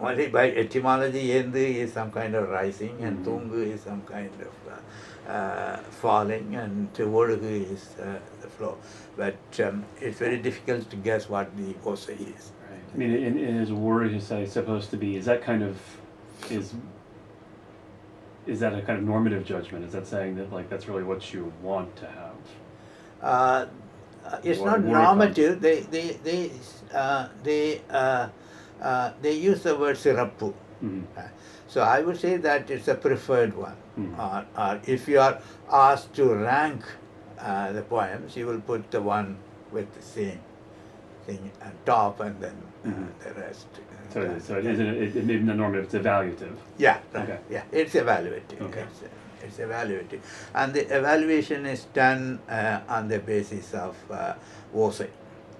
Only by etymology, Yendu is some kind of rising, and Tungu is some kind of falling, and Oluhu is the flow. But it's very difficult to guess what the Wosai is. Right. I mean, is Oluhisai supposed to be? Is that kind of is that a kind of normative judgment? Is that saying that like that's really what you want to have? It's not normative. They use the word sirappu. So I would say that it's a preferred one. Or if you are asked to rank the poems, you will put the one with the same thing on top, and then the rest. So it isn't a normative, it's evaluative. Yeah, right. Okay. Yeah, it's evaluative. Okay. It's evaluative. And the evaluation is done on the basis of Wosai,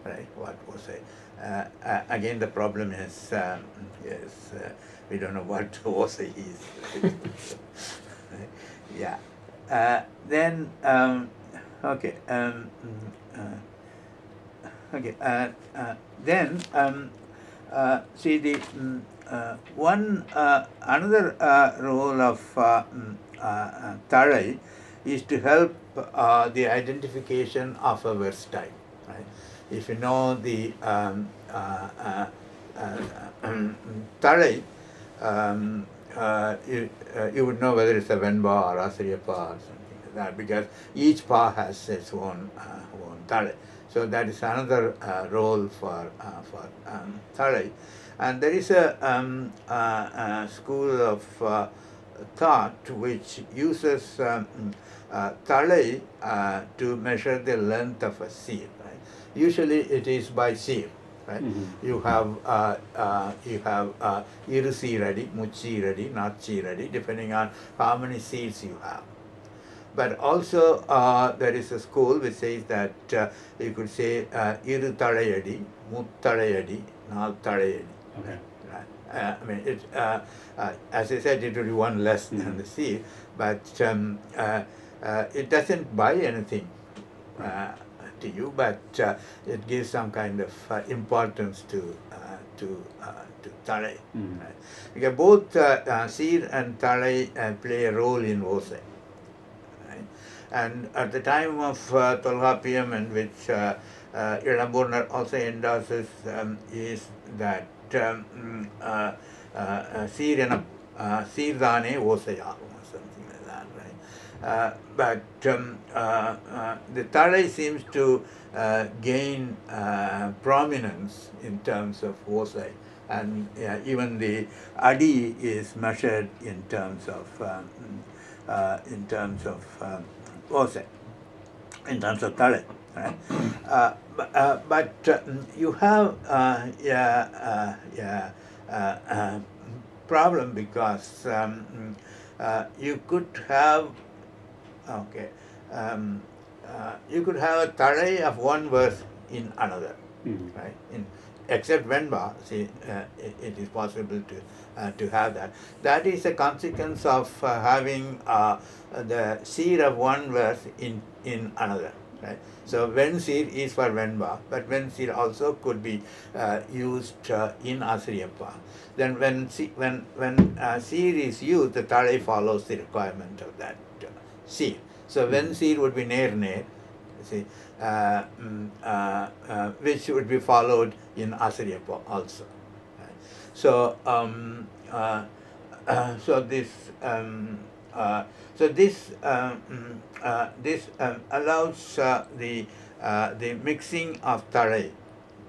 right? What Wosai. Again, the problem is, we don't know what Wosai is. Right? Yeah. Then, okay. Then, see the one another role of Tarai is to help the identification of a verse type. Right? If you know the Tarai, you would know whether it's a Venba or Asariyappa or something like that, because each pa has its own Tarai. So that is another role for Tarai. And there is a school of thought which uses Tarai to measure the length of a seed. Right? Usually it is by seed. right? Mm-hmm. You have iru seeradi, muchi iradi, nachi iradi, depending on how many seeds you have. But also there is a school which says that you could say iru talayadi, muttalayadi, nal talayadi. Okay. I mean, as I said, it will be one less than the seed, but it doesn't buy anything to you, but it gives some kind of importance to Tare. Mm. Right? Because both seed and Tare play a role in Vose. Right? And at the time of Tolkappiyam, in which Ilamburnar also endorses, is that Seeranam, Seerdane Osayagum, or something like that, right? But the Tare seems to gain prominence in terms of Osai, and even the Adi is measured in terms of Osai, in terms of Tare, right? But you have problem because you could have you could have a Tare of one verse in another, right? Except Venba, see, it is possible to have that. That is a consequence of having the seed of one verse in another, right? So Ven seed is for Venba, but Ven seed also could be used in Asriyappa. Then when seed is used, the Tare follows the requirement of that seed. So Ven seed would be Ner, see, which would be followed in Asariyappa also. Right? So this allows the mixing of Tare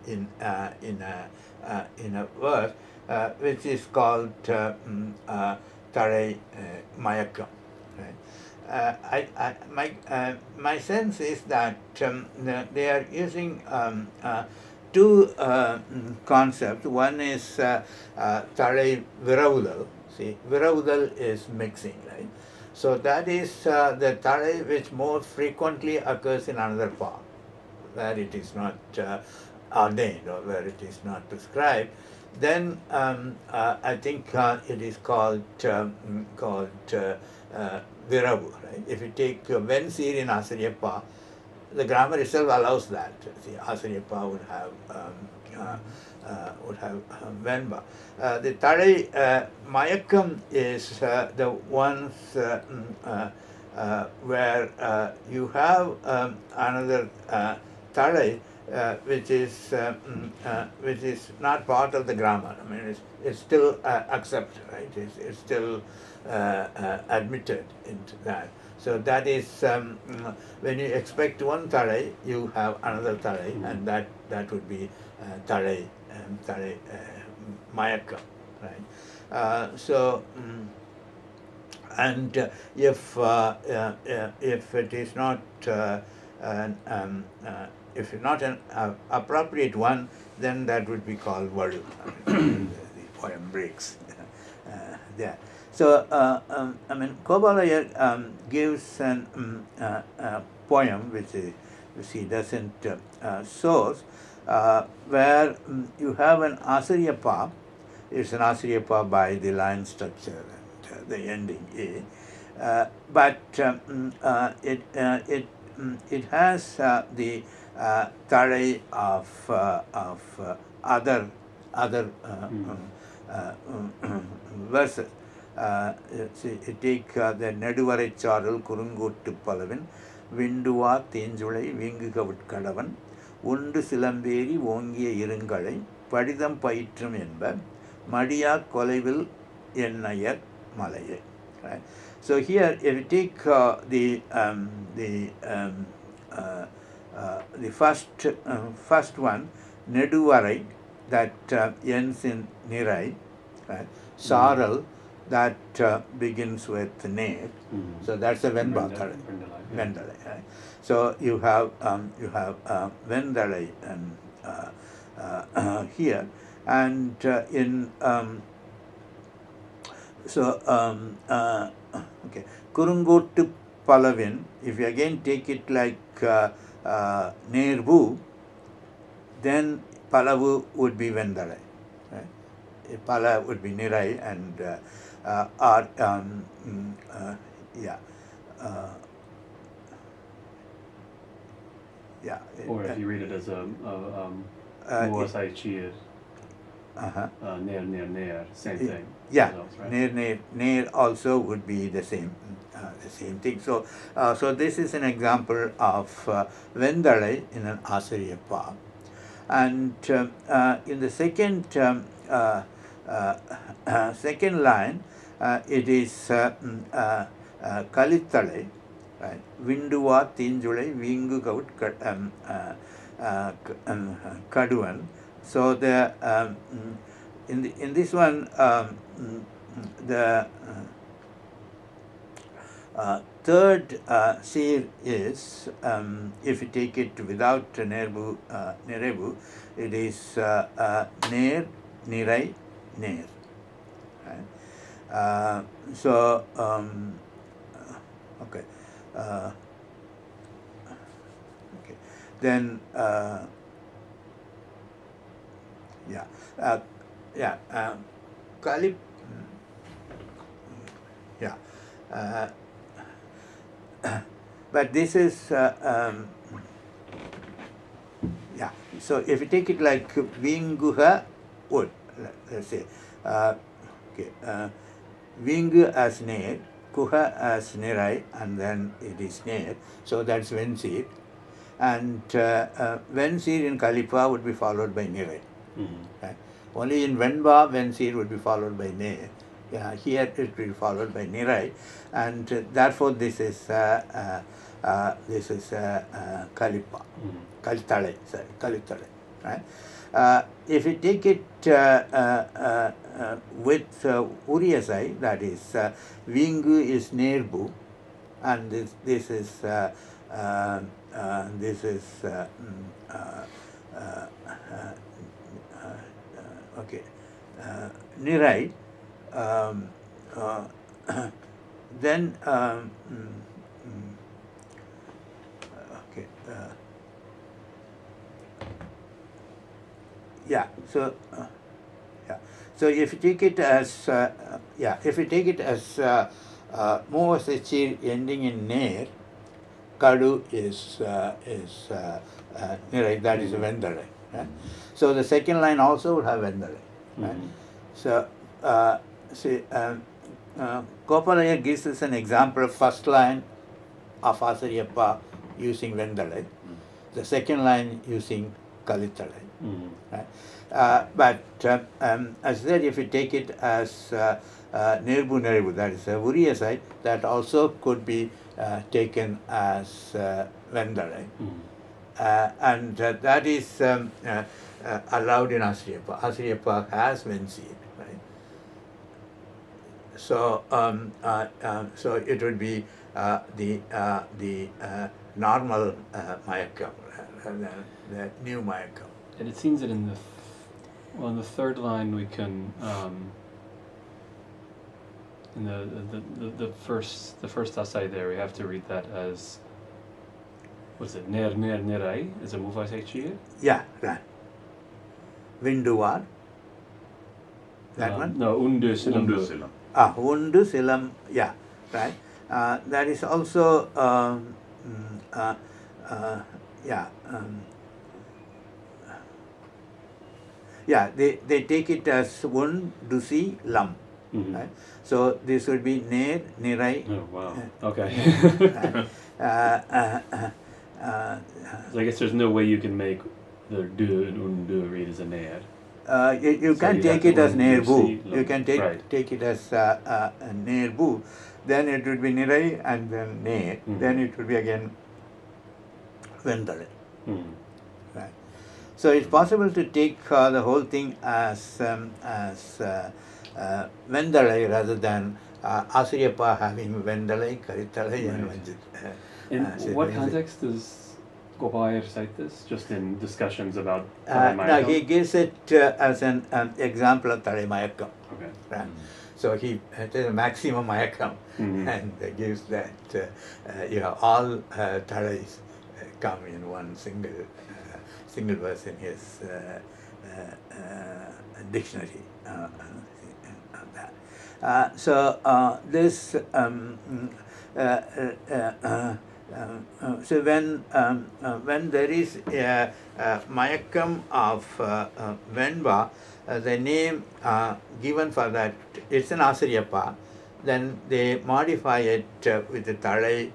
in a verse, which is called Tare Mayakam. Right? My sense is that they are using two concepts. One is Tare Viravudal. See, Viravudal is mixing, right? So that is the Tare which more frequently occurs in another form, where it is not ordained or where it is not prescribed. Then I think it is called Viravu, right? If you take Ven seed in Asariyappa, the grammar itself allows that. See, Asariyappa would have Venba. The Tare Mayakam is the ones where you have another Tare which is not part of the grammar. I mean, it's still accepted, right? It's still admitted into that. So that is when you expect one Tare, you have another Tare, and that would be Tare Mayaka, right? And if it is not if not an appropriate one, then that would be called Vadu. The poem breaks there. So, I mean, Kobalaya gives an poem which he doesn't source, where you have an Asariyappa. It's an Asariyappa by the line structure and the ending A, but it has the Tare of other verses. Take the Neduvarai Charul Kurunguttu Palavin, Vindua Thenjulai Vingukavut Undu Silamberi Vongiya Irungalai, Padidam Paitrum Enba, Madia Kolevil Ennayar Malaye. Right? So here, if you take the first one, Neduvarai, that ends in Nirai, right? Saral, that begins with Ne. So that's a Venba Tare. Vendalai. Right? So you have Vendalai and here, and okay, Kurungottu Palavin, if you again take it like Nervu, then Palavu would be Vendalai. Right? Pala would be Nirai, and yeah. Yeah. Or if you read it as a Muasai Chir, near, same thing. Yeah, results, right? near also would be the same thing. So, so this is an example of Vendalai in an Asariyappa. And in the second second line, it is Kalithalai, right? Vinduva Tinjulai Vingu Kaut Kaduvan. So the in this one the third seer is, if you take it without Nerebu, it is Ner, Nirai, Ner. Right? So, okay. Okay. Then, yeah. Kalip, yeah. But this is, yeah. So if you take it like Vinguha wood, let's say, okay, Vingu as Ner, Kuha as Nirai, and then it is Ner. So that's Vensir. And Vensir in Kalipa would be followed by Nirai. Right? Only in Venba, Vensir would be followed by Ner. Yeah, here it will be followed by Nirai, and therefore this is Kalipa, Kalithalai, sorry, Kalithalai, right? If you take it with Uriyasai, that is Vingu is Nerbu, and this is okay, Nirai. Then okay, yeah. So yeah. So if you take it as yeah, if you take it as Muasachir ending in Ner, Kadu is Nirai. That is Vendalai. Right? So the second line also would have Vendalai. Right? So see, Gopalaya gives us an example of first line of Asariyappa using Vendalai, the second line using Kalithalai. Right? But as I said, if you take it as Nerbu Nerebu, that is Uriya side, that also could be taken as Vendalai. And that is allowed in Asariyappa. Asariyappa has Vensir. So, so it would be the normal Mayakam, the new Mayakam. And it seems that in the in the third line we can in the first asai there we have to read that as, what's it, Ner Nirai is a Muvasai Chir? Yeah, right. Vinduvar. That one? No, Undu Silam. Undu Silam, yeah, right. That is also, yeah, yeah, they take it as Undusi Lam, right? So this would be Ner, Nirai. Oh, wow. Okay. So I guess there's no way you can make the Du and Undu read as a Ner. You So can you take have it to as Nerbu. see, You can take it as Nerbu. Then it would be Nirai and then Ner. Then it would be again Vendalai. Right. So it's possible to take the whole thing as Vendalai rather than Asariyappa having Vendalai, Kalithalai, and Vanjit. In what context does Gopalaya cite this just in discussions about No, Mayakam? he gives it as an example of Tale Mayakam. Okay. Right? So he it is a maximum Mayakam, Mhm. and gives that all Tales come in one single verse in his dictionary. This so when there is a Mayakam of Venba, the name given for that, it's an Asariyappa, then they modify it with the Thalai,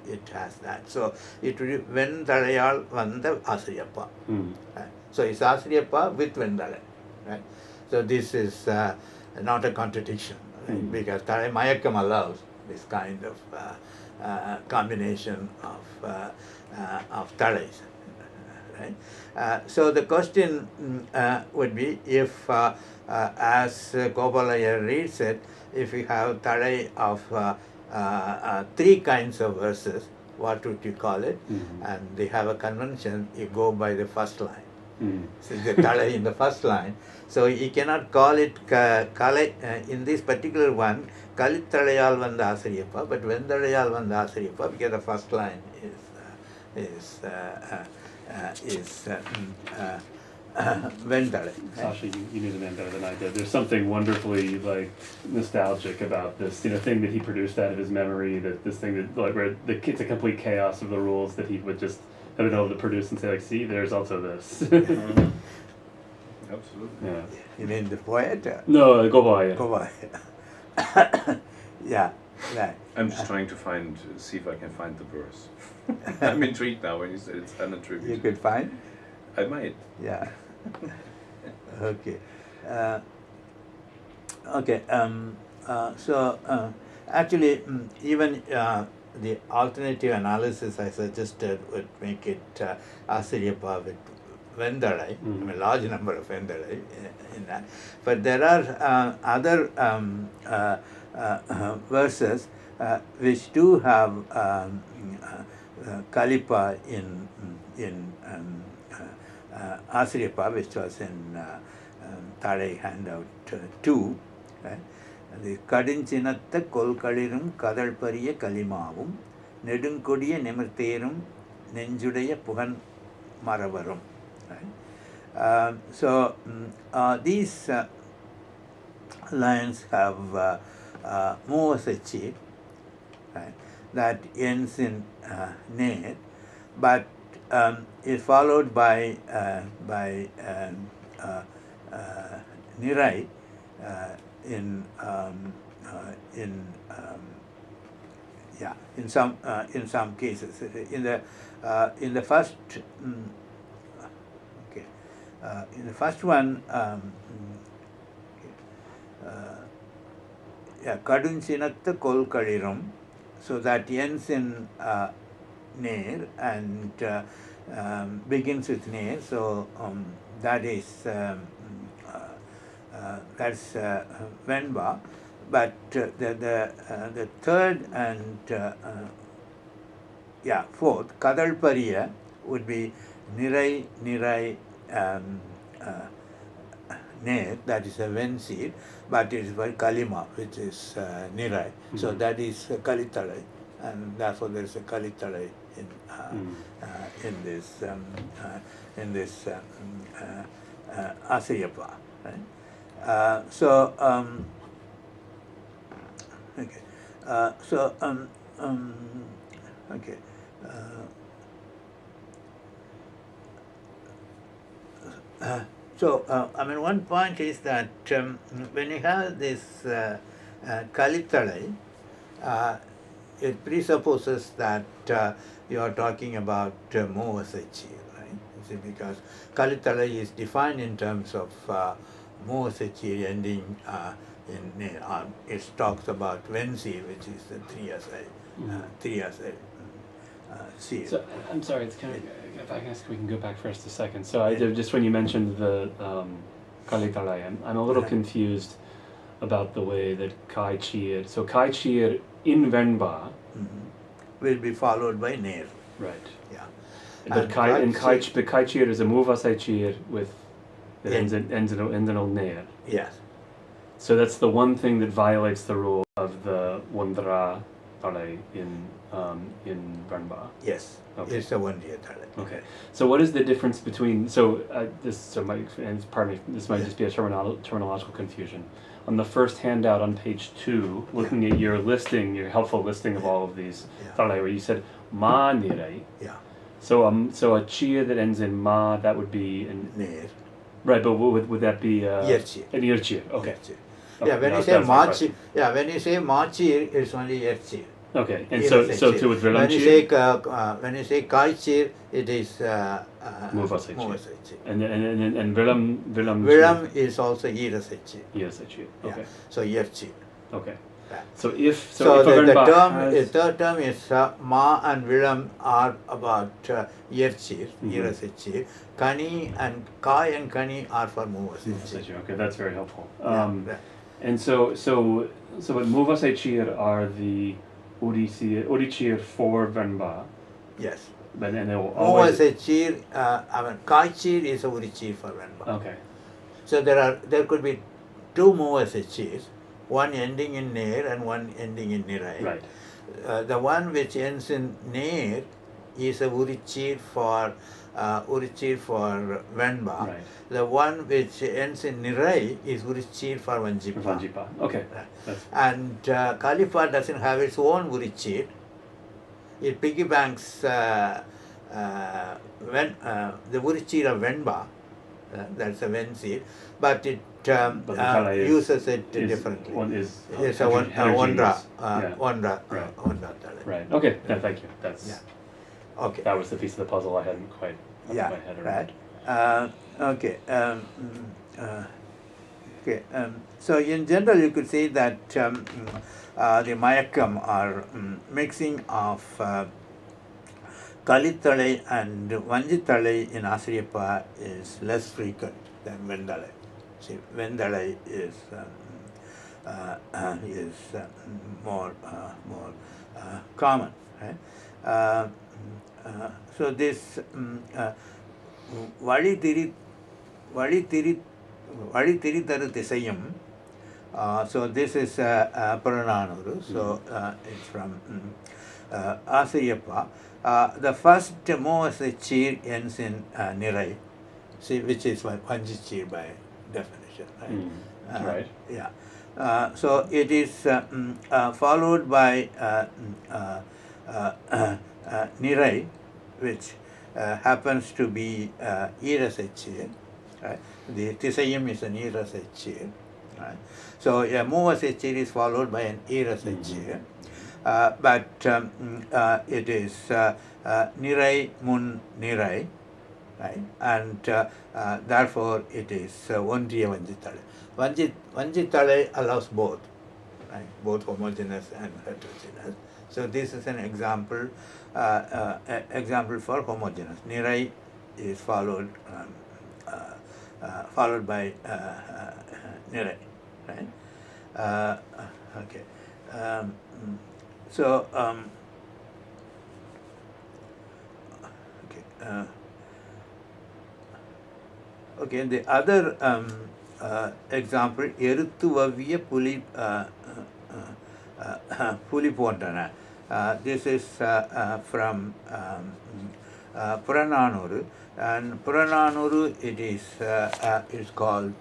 it has that. So it will be Ven Thalayal Vanda Asariyappa. So it's Asariyappa with Ven Thalai. Right? So this is not a contradiction, right? Because Thalai Mayakam allows this kind of combination of Thalais. Right? So the question would be if, as Gopalaya reads it, if you have Thalai of 3 kinds of verses, what would you call it? And they have a convention, you go by the first line. So the Thalai in the first line. So you cannot call it in this particular one, Kalit Thalayal Vanda Asariyappa, but Vendalayal Vanda Asariyappa, because the first line is Vendalai. Sasha, you knew the man better than I did. There's something wonderfully like nostalgic about this, thing that he produced out of his memory. That this thing that like where it's a complete chaos of the rules that he would just have been able to produce and say like, see, there's also this. Absolutely. Yeah. You mean the poet? No, Gopalaya. Gopalaya. Yeah, right. I'm just trying to see if I can find the verse. I'm intrigued now when you said it's You unattributed. could find? I might. Yeah. Okay. Okay. Actually, even the alternative analysis I suggested would make it Asariyappa with Vendalai, I mean, large number of Vendalai in that. But there are other verses which do have Kalipa in Asariyappa, which was in Thalai handout 2. Right? The Kadinchinatta Kolkalirum Kadalpariya Kalimavum Nedungodiya Nemirtherum Nenjudaya Pugan Maravarum. Right? These lines have Muvasachi, right, that ends in Ne, but is followed by Nirai in some cases. In the first in the first one, Kadunchinatta Kolkalirum, so that ends in Ner and begins with Ner, so that is that's Venba, but the third and fourth Kadalpariya would be Nirai Ne, that is a Ven seed, but it is by Kalima, which is Nirai. So that is Kalitalai, and therefore there is a Kalitalai in this Asariyappa. Right? Okay. I mean, one point is that when you have this Kalitalai, it presupposes that you are talking about Muvasachi, right? You see, because Kalitalai is defined in terms of Muvasachi ending in it talks about Vensi, which is the Triyasai seed. So I'm sorry, it's kind of, if I guess we can go back for just a second. So I did, just when you mentioned the Kalitalai, I'm a little confused about the way that Kai Chir. So Kai Chir in Venba will be followed by Ner. Right. Yeah. But kaichir is a muvasaichir with that ends in ol neer. Yes. So that's the one thing that violates the rule of the wandra tale in Branba. Yes. Okay. It's a one-year tale. Okay. So what is the difference between pardon me, this might just be a terminological confusion. On the first handout on page 2, looking at your listing, your helpful listing of all of these tale, where you said ma nirei. Yeah. So a chia that ends in ma, that would be an Near. right, but would that be Yerchir. an yerchir? Okay. Yerchir. Okay, Yeah, when you say machi, when you say machir, it's only yerchir. Okay, and so too with when you vilamchir. say kaichir, it is Muvasaichir. muvasaichir. And Vilam is also irasaichir. Irasaichir. Okay. Yeah. So yerchir. Okay. Yeah. So if the third term is ma and vilam are about yerchir, irasaichir. Kani and kai and kani are for muvasaichir. Okay, that's very helpful. Yeah. And so what muvasaichir are the Urichir for Venba. Yes. But and they will always. Muvasaichir, kaichir is a urichir for Venba. Okay. So there could be two muvasaichirs, one ending in near and one ending in nirai. Right. The one which ends in near is a urichir for Venba. Right. The one which ends in nirai is urichir for Vanjipa. Vanjipa. Okay. And Kalipa doesn't have its own urichir. It piggybacks the urichir of Venba, that's a Venseed, but it uses it differently. It's a Wandra. Right. Okay. No, thank you. That's okay. That was the piece of the puzzle I hadn't quite put my head around. Right. Okay. Okay. So in general, you could say that the Mayakam are mixing of Kalitale and Vanjitale in Asriyappa is less frequent than Vendalai. See, Vendalai is more common. Right? So this Vali Tiri Taru Tisayam. So this is Purananuru. So it's from Asayappa. The first Muvasaichir ends in Nirai, which is Vanjichir by definition. Right? Right. Yeah. So it is followed by Nirai, which happens to be Irasaichir. Right? The Tisayam is an Irasaichir. Right? So a Muvasaichir is followed by an Irasaichir. But it is Nirai Mun Nirai, right? And therefore it is Ondriya Vanjitale. Vanjitale allows both, right? Both homogeneous and heterogeneous. So this is an example for homogeneous. Nirai is followed by Nirai, right? Okay. So okay. The other example, Erutuvavya Pulipondana. This is from Purananuru, and Purananuru it is called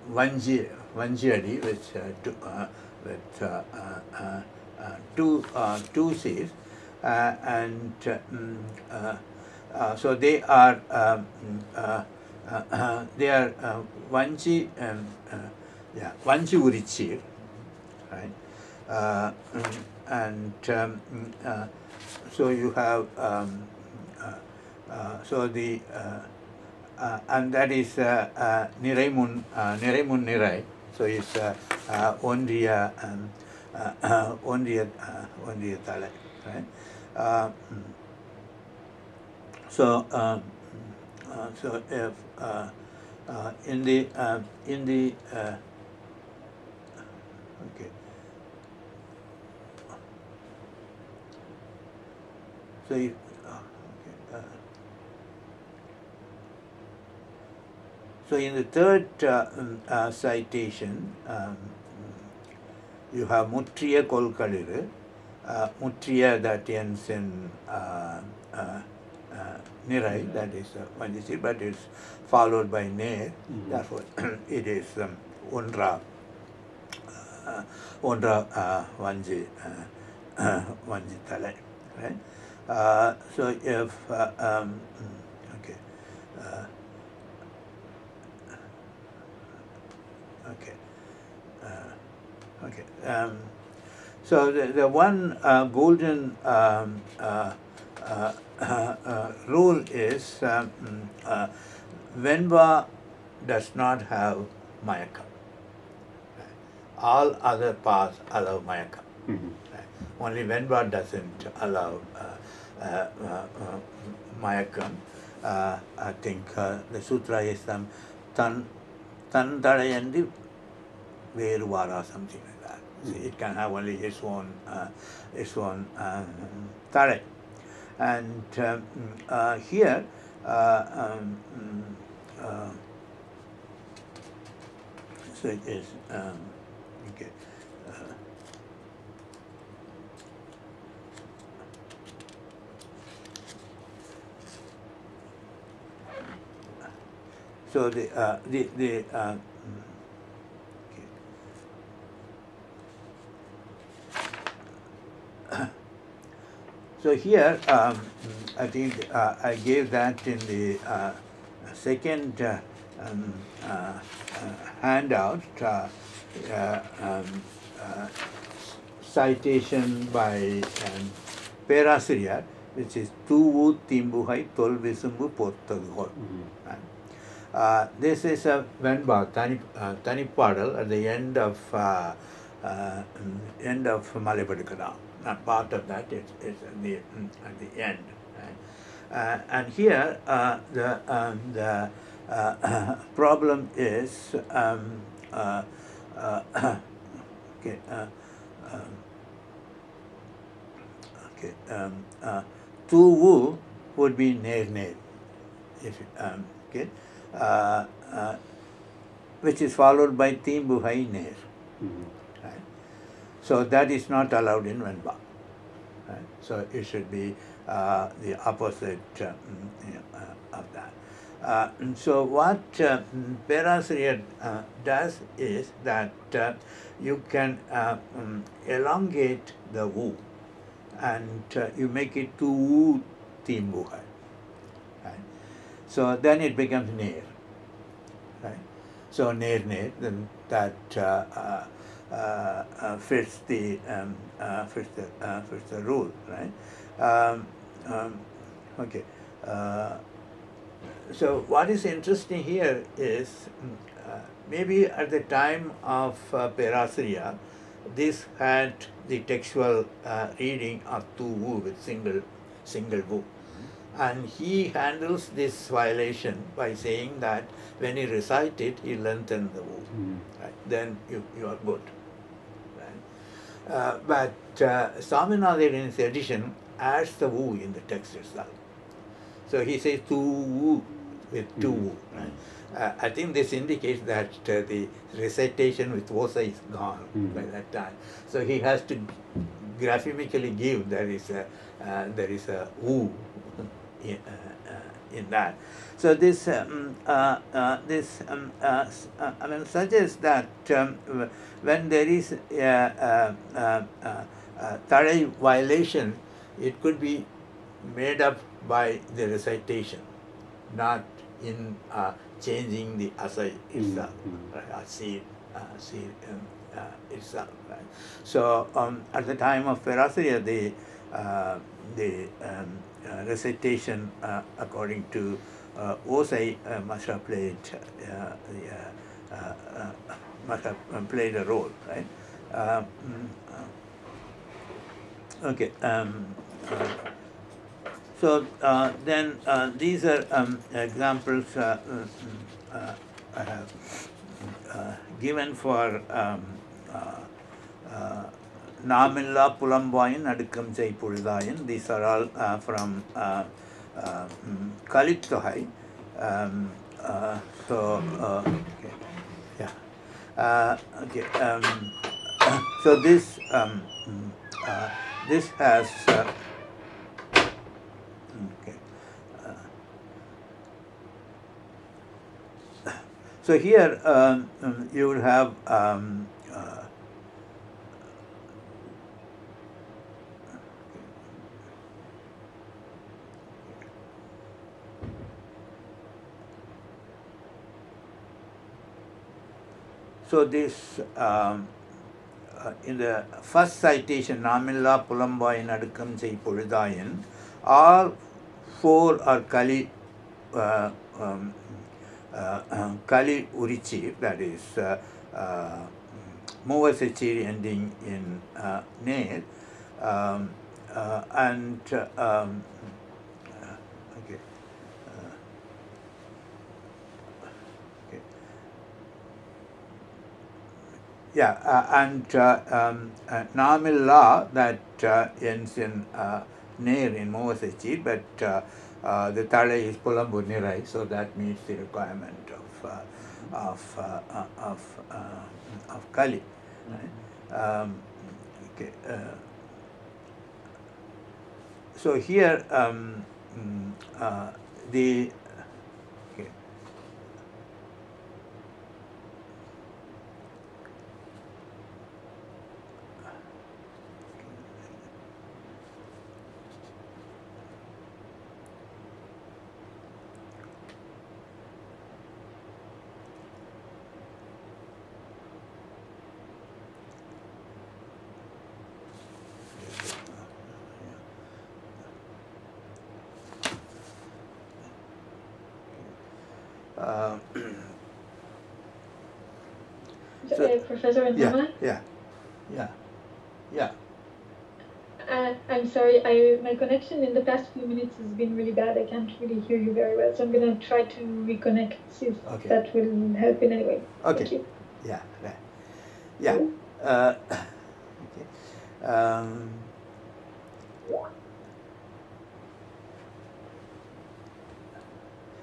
Vanjiyadi, with two C's, and so they are Vanji Vanji Urichir, right? And so you have so the and that is Niraimun Nirai. So it's Ondriya Tale, right? So if in the okay. So so in the third citation, you have Mutriya Kolkaliru, Mutriya that ends in Nirai, that is Vanjisi, but it's followed by Ne, therefore it is Undra Vanji Tale, right? So if, okay. Okay. So the one golden rule is Venba does not have Mayaka. All other paths allow Mayaka. Only Venba doesn't allow Mayakam. I think the sutra is Tandayandi Veruvara, something like that. See, it can have only its own tare. And here, so it is, okay. So so here, I think I gave that in the second handout, citation by Perasiriyar, which is Tuvu Timbuhai Tolvisumbu Pottagol. This is a Venba, Tanipadal at the end of Malapadikada. Not part of that, it's at the end. Right? And here the problem is okay. Tuvu would be ner, if okay, which is followed by Timbuhai ner. Right? So that is not allowed in Venba. Right? So it should be the opposite of that. So what Perasiriyar does is that you can elongate the wu and you make it to wu timbuhai. Right? So then it becomes ner. Right? So ner, then that fits the rule, right? Okay. So what is interesting here is maybe at the time of Perasiriya, this had the textual reading of two wu with single wu. And he handles this violation by saying that when he recite it, he lengthens the wu. Right? Then you are good. Right? But Swaminathan in his edition adds the wu in the text itself. So he says tu wu with two wu. Right? I think this indicates that the recitation with vosa is gone by that time. So he has to graphemically give there is a wu in that. So this suggests that when there is a Tadai violation, it could be made up by the recitation, not in changing the asai itself, right? Itself. Right? So at the time of Perasiriya, the recitation according to Osai must have played a role, right? Okay. So then these are examples I have given for Namilla Pulambayan Adukam Jai Puldayan. These are all from Kalitohai. So okay, yeah. Okay. So this has okay. So here you will have so this in the first citation, Namilla Pulamba in Adukam Sei Puridayan, all four are Kali Kali Urichi, that is Movasachiri ending in Ne, and okay. Okay. Yeah, and Namilla that ends in Nair in Movasachi, but the Tale is Pulambu Nirai, so that meets the requirement of Kali. Right? Okay. So here the okay. Professor Nzama? Yeah. I'm sorry, my connection in the past few minutes has been really bad. I can't really hear you very well, so I'm going to try to reconnect, see if that will help in any way. Okay. Thank you. Yeah, right. Yeah. Okay.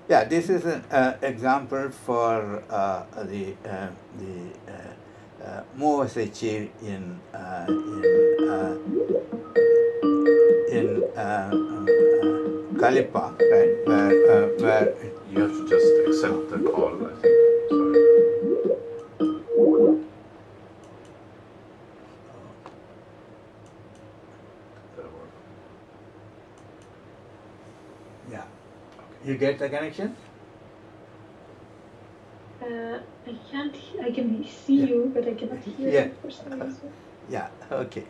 Yeah, this is an example for the Movasachir in Kalipa, right? Where You have to just accept the call, I think. Sorry. That'll work. yeah, you get the connection? I can't. I can see you, but I cannot hear you for some reason. Yeah. Okay.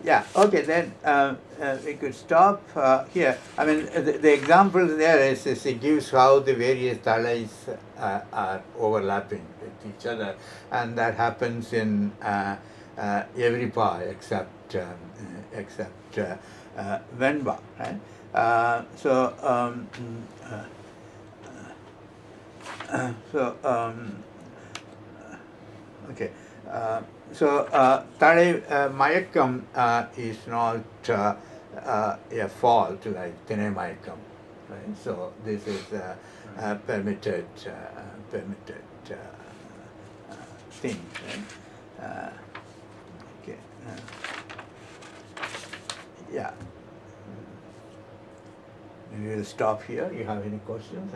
Yeah. Okay. Then we could stop here. I mean, the example there is it gives how the various talais are overlapping with each other, and that happens in every pa except Venba. Right. Okay. Tare Mayakam is not a fault like Tene Mayakam, right? So this is a permitted thing, right? Okay. Yeah. We will stop here. You have any questions?